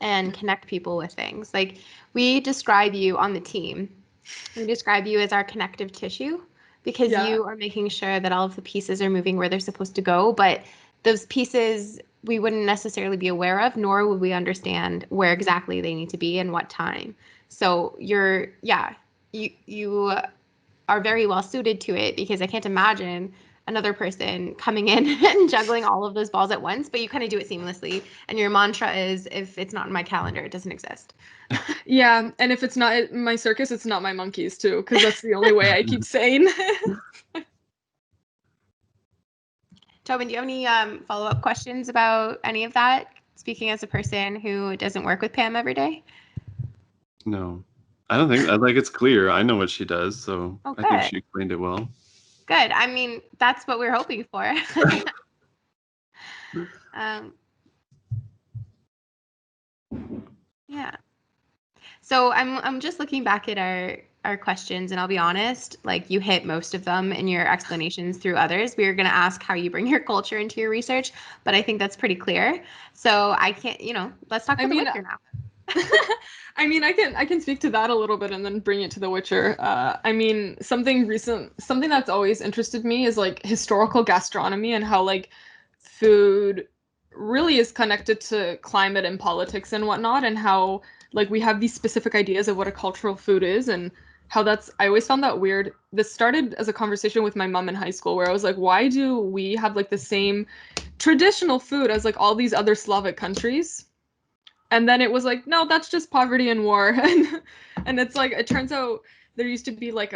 and connect people with things. Like we describe you on the team, we describe you as our connective tissue because yeah. you are making sure that all of the pieces are moving where they're supposed to go, but those pieces we wouldn't necessarily be aware of, nor would we understand where exactly they need to be and what time. So you are very well suited to it because I can't imagine another person coming in and juggling all of those balls at once, but you kind of do it seamlessly. And your mantra is if it's not in my calendar, it doesn't exist. Yeah, and if it's not my circus, it's not my monkeys too, because that's the only way I keep saying. Tobin, do you have any follow-up questions about any of that? Speaking as a person who doesn't work with Pam every day. No, I don't think. I like it's clear. I know what she does, so Oh, I think good. she explained it well. Good. I mean, that's what we're hoping for. um, yeah. So I'm just looking back at our questions, and I'll be honest, like you hit most of them in your explanations through others. We were going to ask how you bring your culture into your research, but I think that's pretty clear. So I can't, let's talk I about The mean, Witcher now. I mean, I can speak to that a little bit and then bring it to The Witcher. I mean, something that's always interested me is like historical gastronomy and how like food really is connected to climate and politics and whatnot, and how like we have these specific ideas of what a cultural food is and how that's. I always found that weird. This started as a conversation with my mom in high school where I was like, why do we have like the same traditional food as like all these other Slavic countries? And then it was like, no, that's just poverty and war. And it's like it turns out there used to be like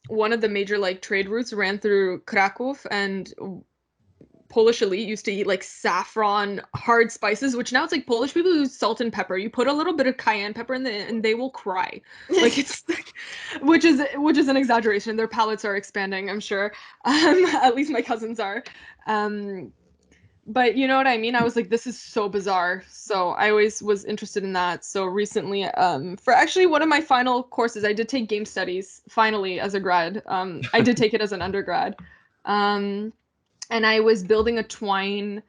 one of the major like trade routes ran through Krakow, and Polish elite used to eat like saffron hard spices, which now it's like Polish people use salt and pepper. You put a little bit of cayenne pepper in and they will cry. Like it's which is an exaggeration. Their palates are expanding, I'm sure. At least my cousins are. But you know what I mean? I was like, this is so bizarre. So I always was interested in that. So recently, for actually one of my final courses, I did take game studies finally as a grad. I did take it as an undergrad. Um, and I was building a Twine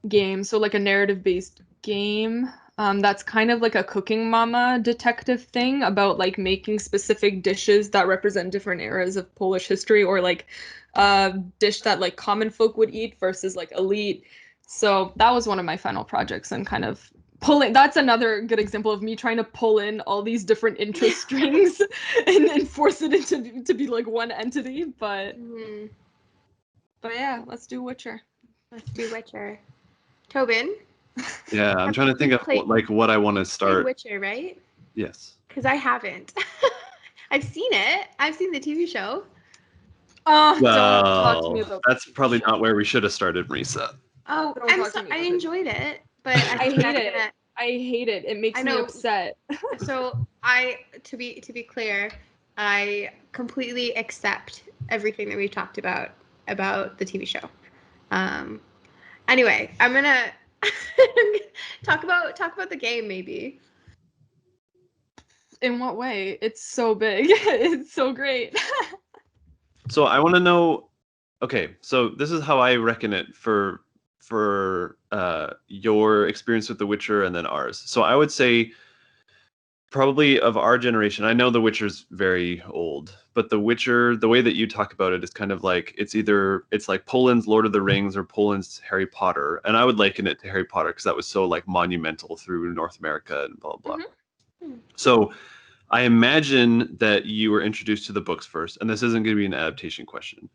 game, so like a narrative-based game. That's kind of like a cooking mama detective thing about like making specific dishes that represent different eras of Polish history, or like a dish that like common folk would eat versus like elite. So that was one of my final projects, and kind of pulling. That's another good example of me trying to pull in all these different interest strings and force it into to be like one entity. Mhm. But yeah, let's do Witcher. Let's do Witcher. Tobin, Yeah, I'm trying to think you've of played what I want to you've played start. Witcher, right? Yes. Because I haven't. I've seen it. I've seen the TV show. Oh, don't talk to me Well, about that's the TV probably show. not where we should have started, Marisa. Oh, Don't talk to me I about it. enjoyed it, but I I think hate that's it. gonna. I hate it. It I makes me know. upset. So to be clear, I completely accept everything that we've talked about the TV show. Um, anyway, I'm gonna talk about the game maybe. In what way? It's so big. It's so great. So I want to know. Okay, so this is how I reckon it for your experience with The Witcher and then ours. So I would say probably of our generation, I know The Witcher's very old, but The Witcher, the way that you talk about it is kind of like it's like Poland's Lord of the Rings or Poland's Harry Potter, and I would liken it to Harry Potter because that was so like monumental through North America and blah blah. Mm-hmm. So I imagine that you were introduced to the books first, and this isn't going to be an adaptation question,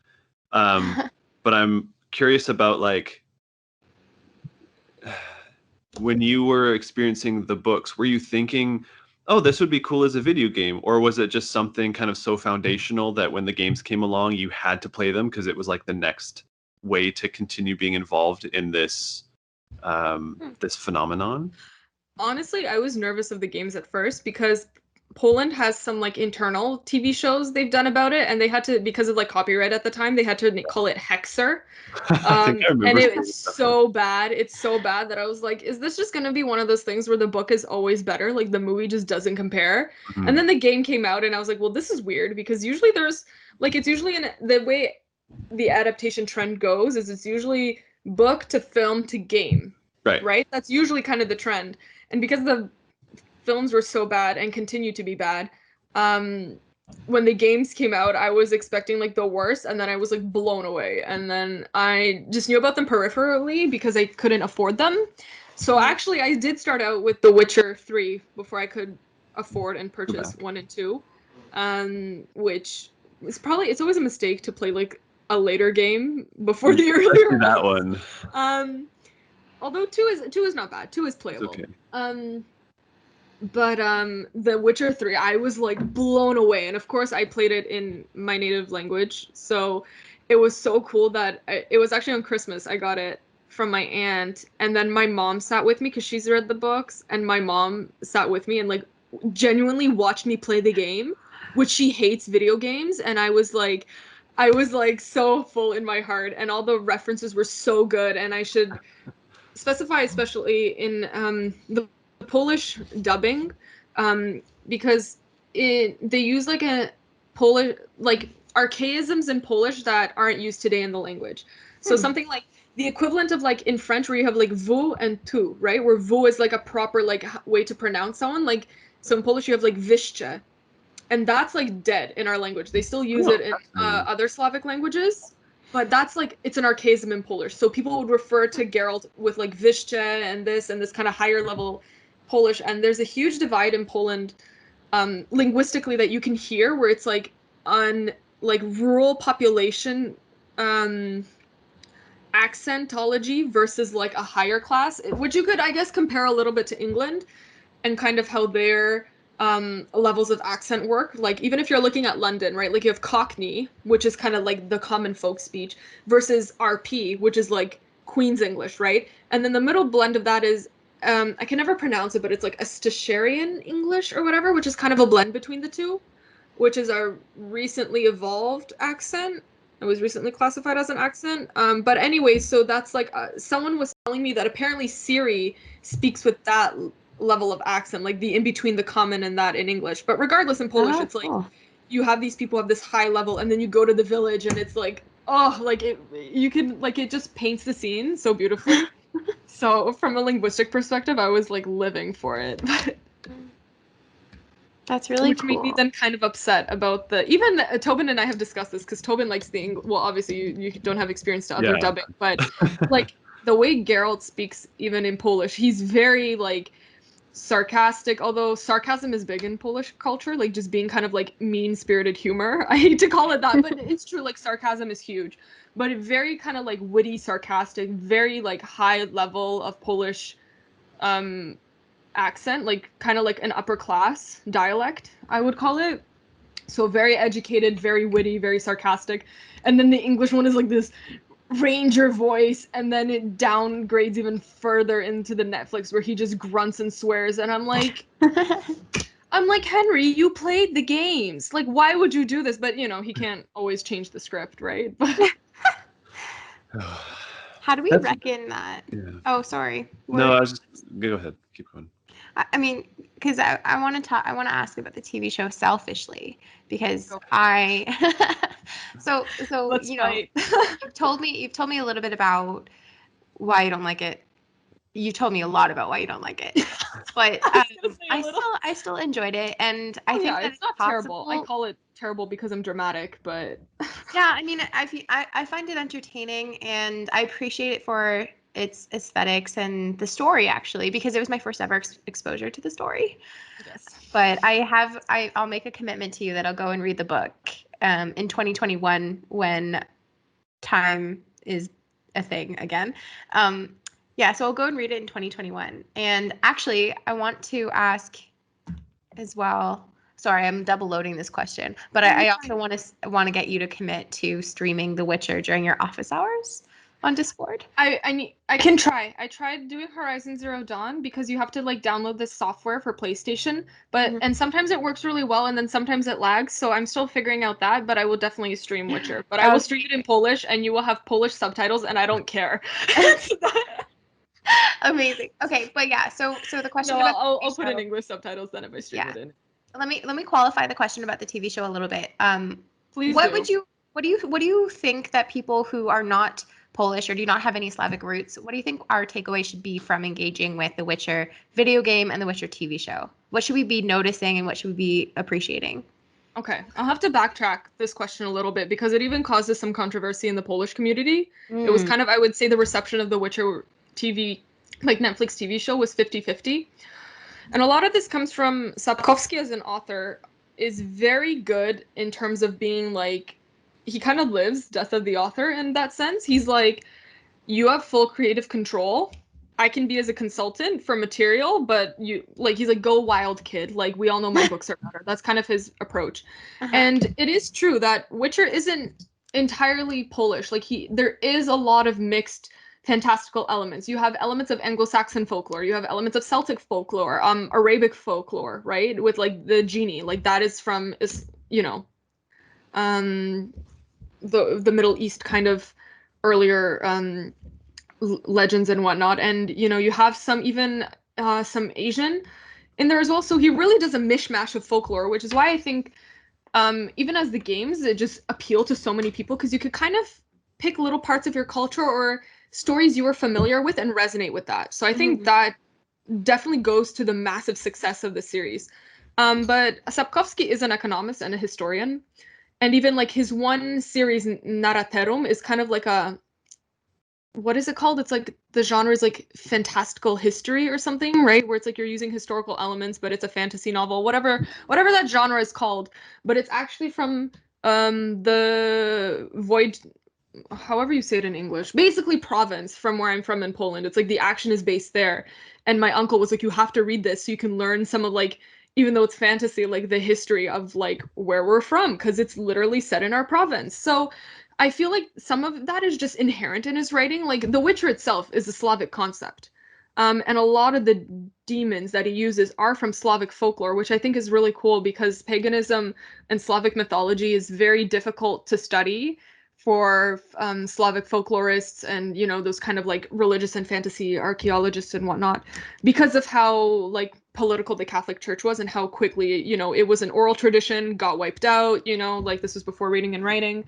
but I'm curious about like when you were experiencing the books, were you thinking, oh, this would be cool as a video game? Or was it just something kind of so foundational that when the games came along, you had to play them because it was like the next way to continue being involved in this this phenomenon? Honestly, I was nervous of the games at first because Poland has some like internal TV shows they've done about it, and they had to, because of like copyright at the time, they had to call it Hexer. I think I And remember it seeing was stuff like so bad. It's so bad that I was like, is this just gonna be one of those things where the book is always better? Like the movie just doesn't compare. Mhm. And then the game came out, and I was like, well, this is weird because usually there's like it's usually in the way the adaptation trend goes is it's usually book to film to game, Right. right? That's usually kind of the trend. And because the films were so bad and continue to be bad, when the games came out, I was expecting like the worst, and then I was like blown away. And then I just knew about them peripherally because I couldn't afford them. So actually, I did start out with The Witcher 3 before I could afford and purchase back. 1 and 2, which is probably, it's always a mistake to play like a later game before the earlier That one. one. Although two is not bad. 2 is It's playable. okay. But The Witcher 3, I was like blown away. And of course I played it in my native language. So it was so cool that it was actually on Christmas. I got it from my aunt, and then my mom sat with me because she's read the books, and my mom sat with me and like genuinely watched me play the game, which she hates video games, and I was like so full in my heart, and all the references were so good. And I should specify, especially in the Polish dubbing, because they use like a Polish, like archaisms in Polish that aren't used today in the language. So something like the equivalent of like in French where you have like vous and tu, right? Where vous is like a proper like way to pronounce someone. Like so in Polish you have like wyście, and that's like dead in our language. They still use it in other Slavic languages, but that's like it's an archaism in Polish. So people would refer to Geralt with like wyście and this kind of higher level Polish. And there's a huge divide in Poland, linguistically, that you can hear where it's like on like rural population accentology versus like a higher class, which you could, I guess, compare a little bit to England and kind of how their levels of accent work. Like even if you're looking at London, right? Like you have Cockney, which is kind of like the common folk speech, versus RP, which is like Queen's English, right? And then the middle blend of that is I can never pronounce it, but it's like a Stasharian English or whatever, which is kind of a blend between the two, which is a recently evolved accent. It was recently classified as an accent. But anyway, so that's like someone was telling me that apparently Siri speaks with that level of accent, like the in between the common and that in English. But regardless, in Polish, it's like you have these people have this high level, and then you go to the village, and it's like, oh, like it, you can like it just paints the scene so beautifully. So from a linguistic perspective, I was like living for it. That's really Which made me then kind of upset about the, even Tobin and I have discussed this because Tobin likes the English. Well, obviously you don't have experience to other dubbing, but like the way Geralt speaks, even in Polish, he's very like sarcastic, although sarcasm is big in Polish culture, like just being kind of like mean-spirited humor. I hate to call it that, but it's true, like sarcasm is huge. But very kind of like witty, sarcastic, very like high level of Polish accent, like kind of like an upper class dialect, I would call it. So very educated, very witty, very sarcastic. And then the English one is like this ranger voice, and then it downgrades even further into the Netflix where he just grunts and swears, and I'm like Henry, you played the games, like why would you do this? But you know, he can't always change the script, right? But how do we reckon that? Oh, sorry. No, I was just go ahead, keep going. I mean, because I want to talk. I want to ask about the TV show selfishly because I. so let's you know, fight. you've told me a little bit about why you don't like it. you told me a lot about why you don't like it, but I still enjoyed it, and I think that it's not terrible. I call it terrible because I'm dramatic, but yeah, I mean, I find it entertaining, and I appreciate it for its aesthetics and the story, actually, because it was my first ever exposure to the story. yes. But I'll make a commitment to you that I'll go and read the book in 2021 when time is a thing again. Yeah, so I'll go and read it in 2021. And actually, I want to ask as well. Sorry, I'm double loading this question, but I also want to get you to commit to streaming The Witcher during your office hours on Discord. I can try. I tried doing Horizon Zero Dawn because you have to like download this software for PlayStation, but and sometimes it works really well and then sometimes it lags, so I'm still figuring out that, but I will definitely stream Witcher. But I will stream it in Polish and you will have Polish subtitles and I don't care. Amazing. Okay, but yeah, so the question No, about I'll put in English subtitles then if I stream it in. Let me qualify the question about the TV show a little bit. Please what do. what do you think that people who are not Polish or do not have any Slavic roots, what do you think our takeaway should be from engaging with the Witcher video game and the Witcher TV show? What should we be noticing and what should we be appreciating? Okay, I'll have to backtrack this question a little bit because it even causes some controversy in the Polish community. It was kind of, I would say, the reception of the Witcher TV, like Netflix TV show, was 50-50. And a lot of this comes from Sapkowski as an author is very good in terms of being like, he kind of lives death of the author in that sense. He's like, you have full creative control. I can be as a consultant for material, but you like he's like go wild kid. Like we all know my books are better. That's kind of his approach. And it is true that Witcher isn't entirely Polish. Like there is a lot of mixed fantastical elements. You have elements of Anglo-Saxon folklore, you have elements of Celtic folklore, Arabic folklore, right? With like the genie. Like that is from the Middle East kind of earlier legends and whatnot, and you have some even some Asian in there as well. So he really does a mishmash of folklore, which is why I think even as the games, it just appeal to so many people because you could kind of pick little parts of your culture or stories you were familiar with and resonate with that. So I think that definitely goes to the massive success of the series. But Sapkowski is an economist and a historian, and even like his one series Narraterum is kind of like a, what is it called? It's like the genre is like fantastical history or something, right? Where it's like you're using historical elements, but it's a fantasy novel, whatever that genre is called. But it's actually from the Void, however you say it in English, basically province from where I'm from in Poland. It's like the action is based there. And my uncle was like, you have to read this so you can learn some of like, even though it's fantasy, like the history of like where we're from, because it's literally set in our province. So I feel like some of that is just inherent in his writing. Like The Witcher itself is a Slavic concept. And a lot of the demons that he uses are from Slavic folklore, which I think is really cool because paganism and Slavic mythology is very difficult to study for Slavic folklorists and those kind of like religious and fantasy archaeologists and whatnot, because of how like political the Catholic Church was and how quickly it was an oral tradition, got wiped out. Like this was before reading and writing.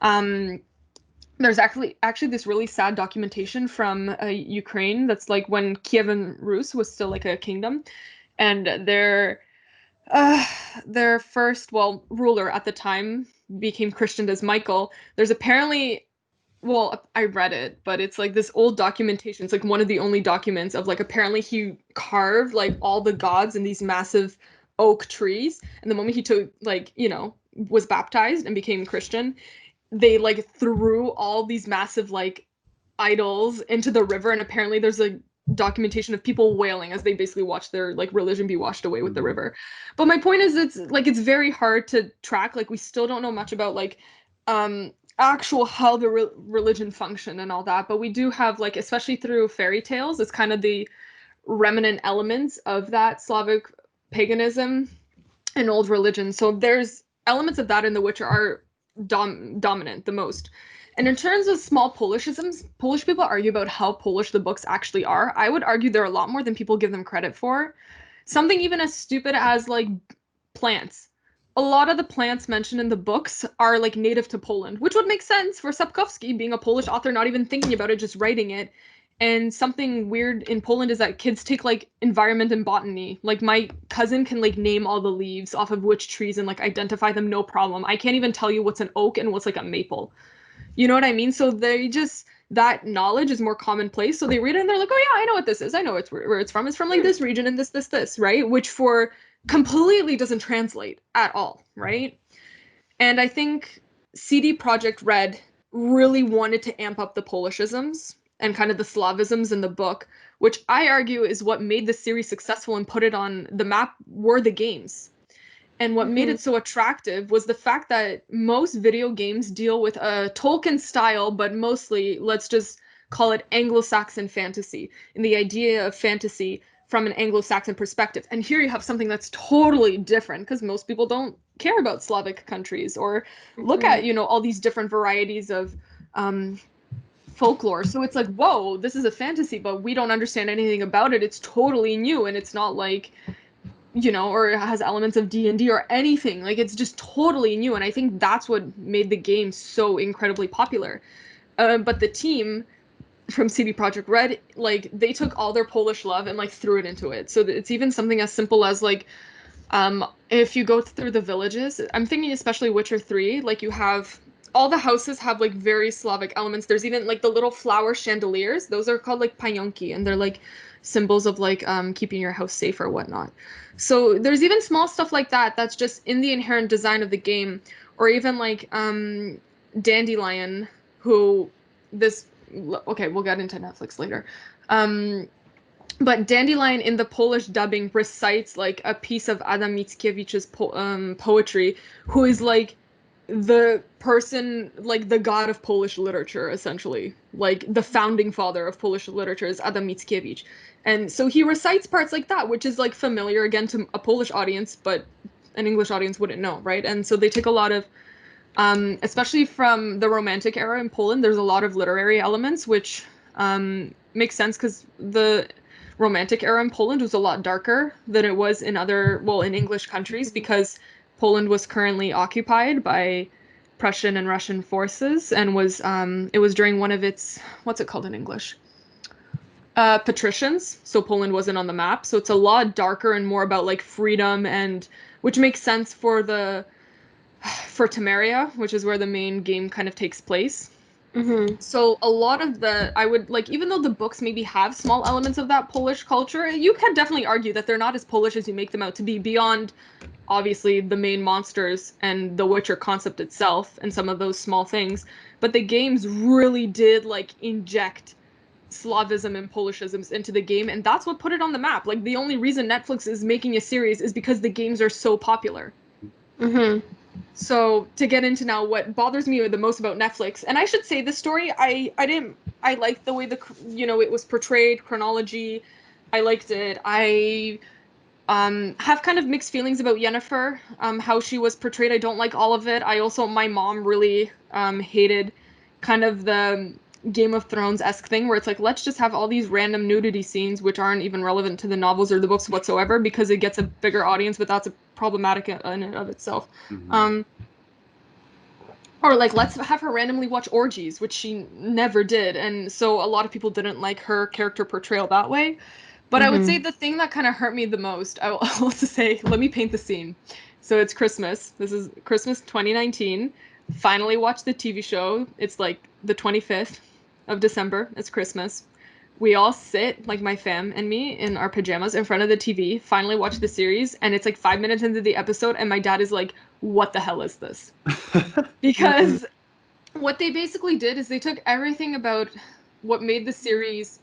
There's actually this really sad documentation from Ukraine that's like when Kievan Rus was still like a kingdom, and their first ruler at the time became Christianed as Michael. There's apparently, I read it, but it's like this old documentation. It's like one of the only documents of like apparently he carved like all the gods in these massive oak trees, and the moment he took was baptized and became Christian, they like threw all these massive like idols into the river, and apparently there's a documentation of people wailing as they basically watch their like religion be washed away with the river. But my point is it's very hard to track. Like we still don't know much about like actual how the religion functioned and all that, but we do have like, especially through fairy tales, it's kind of the remnant elements of that Slavic paganism and old religion. So there's elements of that in The Witcher are dominant the most. And in terms of small Polishisms, Polish people argue about how Polish the books actually are. I would argue they're a lot more than people give them credit for. Something even as stupid as like plants. A lot of the plants mentioned in the books are like native to Poland, which would make sense for Sapkowski being a Polish author, not even thinking about it, just writing it. And something weird in Poland is that kids take like environment and botany. Like my cousin can like name all the leaves off of which trees and like identify them, no problem. I can't even tell you what's an oak and what's like a maple. You know what I mean? So they just, that knowledge is more commonplace. So they read it and they're like, oh yeah, I know what this is. I know it's where it's from. It's from like this region and this, right? Which for completely doesn't translate at all, right? And I think CD Projekt Red really wanted to amp up the Polishisms and kind of the Slavisms in the book, which I argue is what made the series successful and put it on the map were the games. And what made it so attractive was the fact that most video games deal with a Tolkien style, but mostly, let's just call it Anglo-Saxon fantasy, and the idea of fantasy from an Anglo-Saxon perspective. And here you have something that's totally different, because most people don't care about Slavic countries or look at, you know, all these different varieties of folklore. So it's like, whoa, this is a fantasy, but we don't understand anything about it. It's totally new, and it's not like, you know, or it has elements of D&D or anything. Like, it's just totally new, and I think that's what made the game so incredibly popular. But the team from CD Projekt Red, like, they took all their Polish love and like threw it into it. So it's even something as simple as like, if you go through the villages, I'm thinking especially Witcher 3, like you have all the houses have like very Slavic elements. There's even like the little flower chandeliers. Those are called like pająki, and they're like symbols of like keeping your house safe or whatnot. So there's even small stuff like that that's just in the inherent design of the game, or even like Dandelion, who this okay, we'll get into Netflix later. Um, but Dandelion in the Polish dubbing recites like a piece of Adam Mickiewicz's poetry, who is like the person, like the god of Polish literature, essentially. Like the founding father of Polish literature is Adam Mickiewicz. And so he recites parts like that, which is like familiar again to a Polish audience, but an English audience wouldn't know, right? And so they take a lot of, especially from the Romantic era in Poland, there's a lot of literary elements, which makes sense because the Romantic era in Poland was a lot darker than it was in other, well, in English countries, because Poland was currently occupied by Prussian and Russian forces, and was it was during one of its, what's it called in English? Patricians. So Poland wasn't on the map. So it's a lot darker and more about like freedom, and which makes sense for the for Temeria, which is where the main game kind of takes place. So a lot of the, I would like, even though the books maybe have small elements of that Polish culture, you can definitely argue that they're not as Polish as you make them out to be, beyond obviously the main monsters and the Witcher concept itself and some of those small things. But the games really did like inject Slavism and Polishisms into the game, and that's what put it on the map. Like the only reason Netflix is making a series is because the games are so popular. So to get into now what bothers me the most about Netflix, and I should say the story, I liked the way the, you know, it was portrayed, chronology, I liked it. I have kind of mixed feelings about Yennefer, how she was portrayed. I don't like all of it. I also, my mom really hated kind of the Game of Thrones-esque thing where it's like, let's just have all these random nudity scenes which aren't even relevant to the novels or the books whatsoever because it gets a bigger audience, but that's a problematic in and of itself. Or like, let's have her randomly watch orgies, which she never did, and so a lot of people didn't like her character portrayal that way. But I would say the thing that kind of hurt me the most, I will also say, let me paint the scene. So it's Christmas. This is Christmas 2019. Finally watched the TV show. It's like the 25th of December. It's Christmas. We all sit, like my fam and me, in our pajamas in front of the TV, finally watch the series, and it's like 5 minutes into the episode, and my dad is like, what the hell is this? Because what they basically did is they took everything about what made the series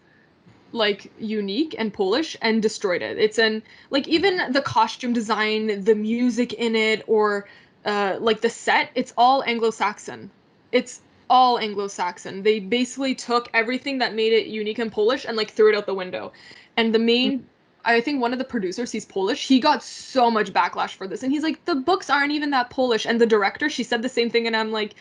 like unique and Polish and destroyed it. It's an, like, even the costume design, the music in it, or like the set, it's all Anglo-Saxon. It's all Anglo-Saxon. They basically took everything that made it unique and Polish and like threw it out the window. And the main, I think one of the producers, he's Polish, he got so much backlash for this. And he's like, the books aren't even that Polish. And the director, she said the same thing, and I'm like,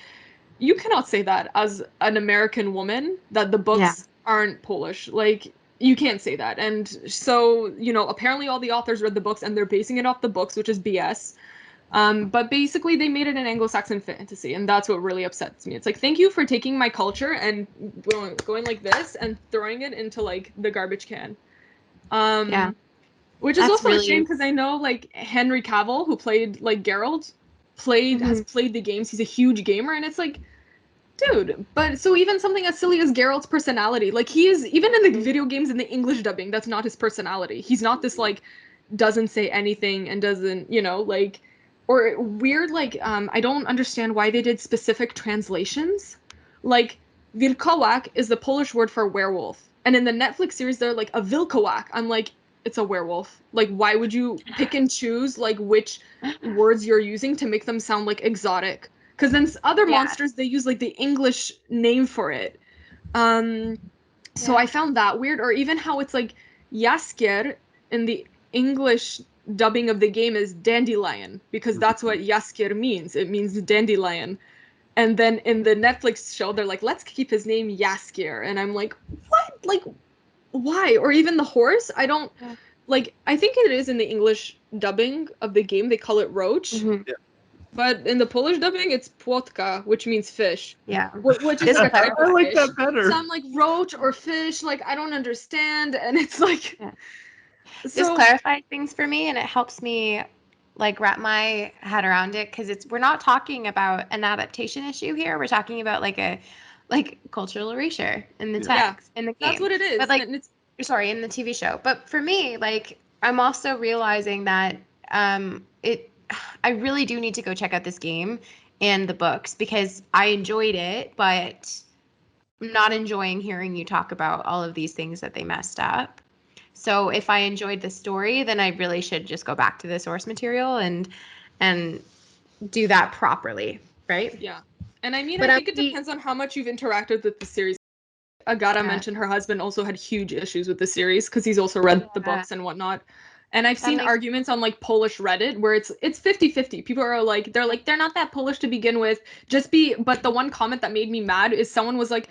you cannot say that as an American woman, that the books aren't Polish. Like, you can't say that. And so, you know, apparently all the authors read the books and they're basing it off the books, which is BS. But basically, they made it an Anglo-Saxon fantasy, and that's what really upsets me. It's like, thank you for taking my culture and going like this and throwing it into like the garbage can. Yeah. Which is That's also a really- shame because I know like Henry Cavill, who played like Geralt, has played the games. He's a huge gamer, and it's like, dude. But so even something as silly as Geralt's personality, like he is even in the video games in the English dubbing, that's not his personality. He's not this like doesn't say anything and doesn't, like, or weird like I don't understand why they did specific translations. Like wilkołak is the Polish word for werewolf, and in the Netflix series they're like a wilkołak. I'm like, it's a werewolf. Like, why would you pick and choose like which words you're using to make them sound like exotic? Because then other monsters, they use like the English name for it. So I found that weird. Or even how it's like jaskier in the English dubbing of the game is dandelion, because that's what jaskier means. It means dandelion. And then in the Netflix show, they're like, let's keep his name Jaskier. And I'm like, what? Like, why? Or even the horse? I don't, like, I think it is in the English dubbing of the game, they call it roach. Yeah. But in the Polish dubbing, it's płotka, which means fish. Yeah. Which is like a type I of like fish. that better. So I'm like, roach or fish, like, I don't understand. And it's like... Yeah. So, Just clarified things for me, and it helps me like wrap my head around it, because we're not talking about an adaptation issue here. We're talking about like a cultural erasure in the text in the game. That's what it is. But like, and it's... sorry, in the TV show. But for me, like, I'm also realizing that I really do need to go check out this game and the books, because I enjoyed it, but I'm not enjoying hearing you talk about all of these things that they messed up. So if I enjoyed the story, then I really should just go back to the source material and do that properly, right? Yeah. And I mean, But I think it depends on how much you've interacted with the series. Agata mentioned her husband also had huge issues with the series because he's also read the books and whatnot. And I've seen arguments on like Polish Reddit where it's 50-50. People are like, they're not that Polish to begin with. But the one comment that made me mad is someone was like,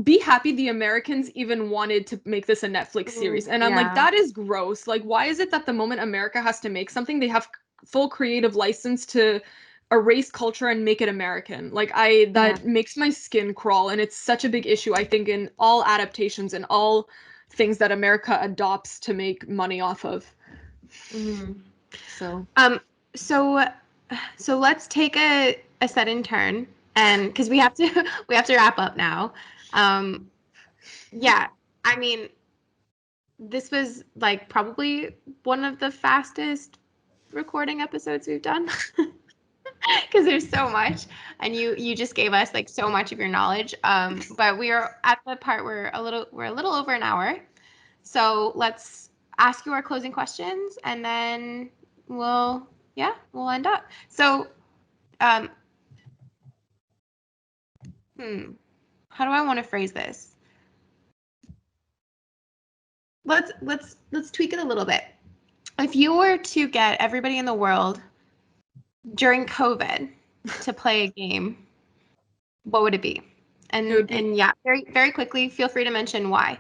be happy the Americans even wanted to make this a Netflix series. And I'm like, that is gross. Like, why is it that the moment America has to make something, they have full creative license to erase culture and make it American? Like, that makes my skin crawl. And it's such a big issue, I think, in all adaptations and all things that America adopts to make money off of. So let's take a sudden turn, and because we have to wrap up now. Yeah, I mean, this was like probably one of the fastest recording episodes we've done, because there's so much, and you just gave us like so much of your knowledge. But we are at the part where we're a little over an hour, so let's ask you our closing questions, and then we'll end up. So, how do I want to phrase this? Let's tweak it a little bit. If you were to get everybody in the world during COVID to play a game, what would it be? And yeah, very, very quickly, feel free to mention why.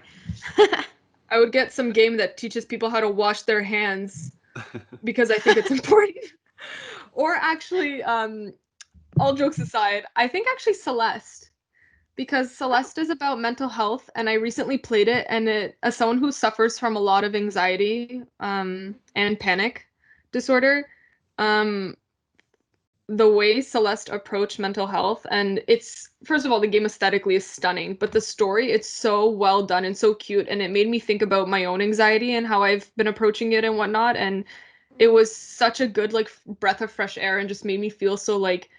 I would get some game that teaches people how to wash their hands because I think it's important. Or actually, all jokes aside, I think actually Celeste, because Celeste is about mental health, and I recently played it, and as someone who suffers from a lot of anxiety and panic disorder, the way Celeste approached mental health, and it's, first of all, the game aesthetically is stunning, but the story, it's so well done and so cute, and it made me think about my own anxiety and how I've been approaching it and whatnot, and it was such a good like breath of fresh air and just made me feel so like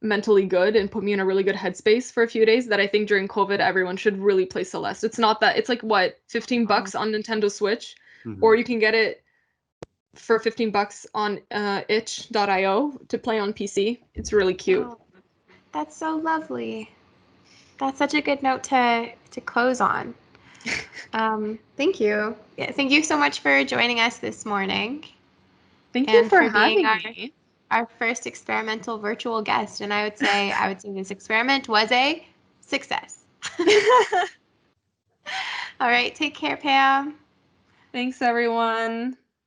mentally good and put me in a really good headspace for a few days, that I think during COVID everyone should really play Celeste. It's not that, it's like what, $15 on Nintendo Switch, or you can get it for $15 on itch.io to play on PC. It's really cute. Oh, that's so lovely. That's such a good note to close on. Thank you. Yeah, thank you so much for joining us this morning. Thank you for having being me. our first experimental virtual guest. And I would say this experiment was a success. All right, take care, Pam. Thanks, everyone.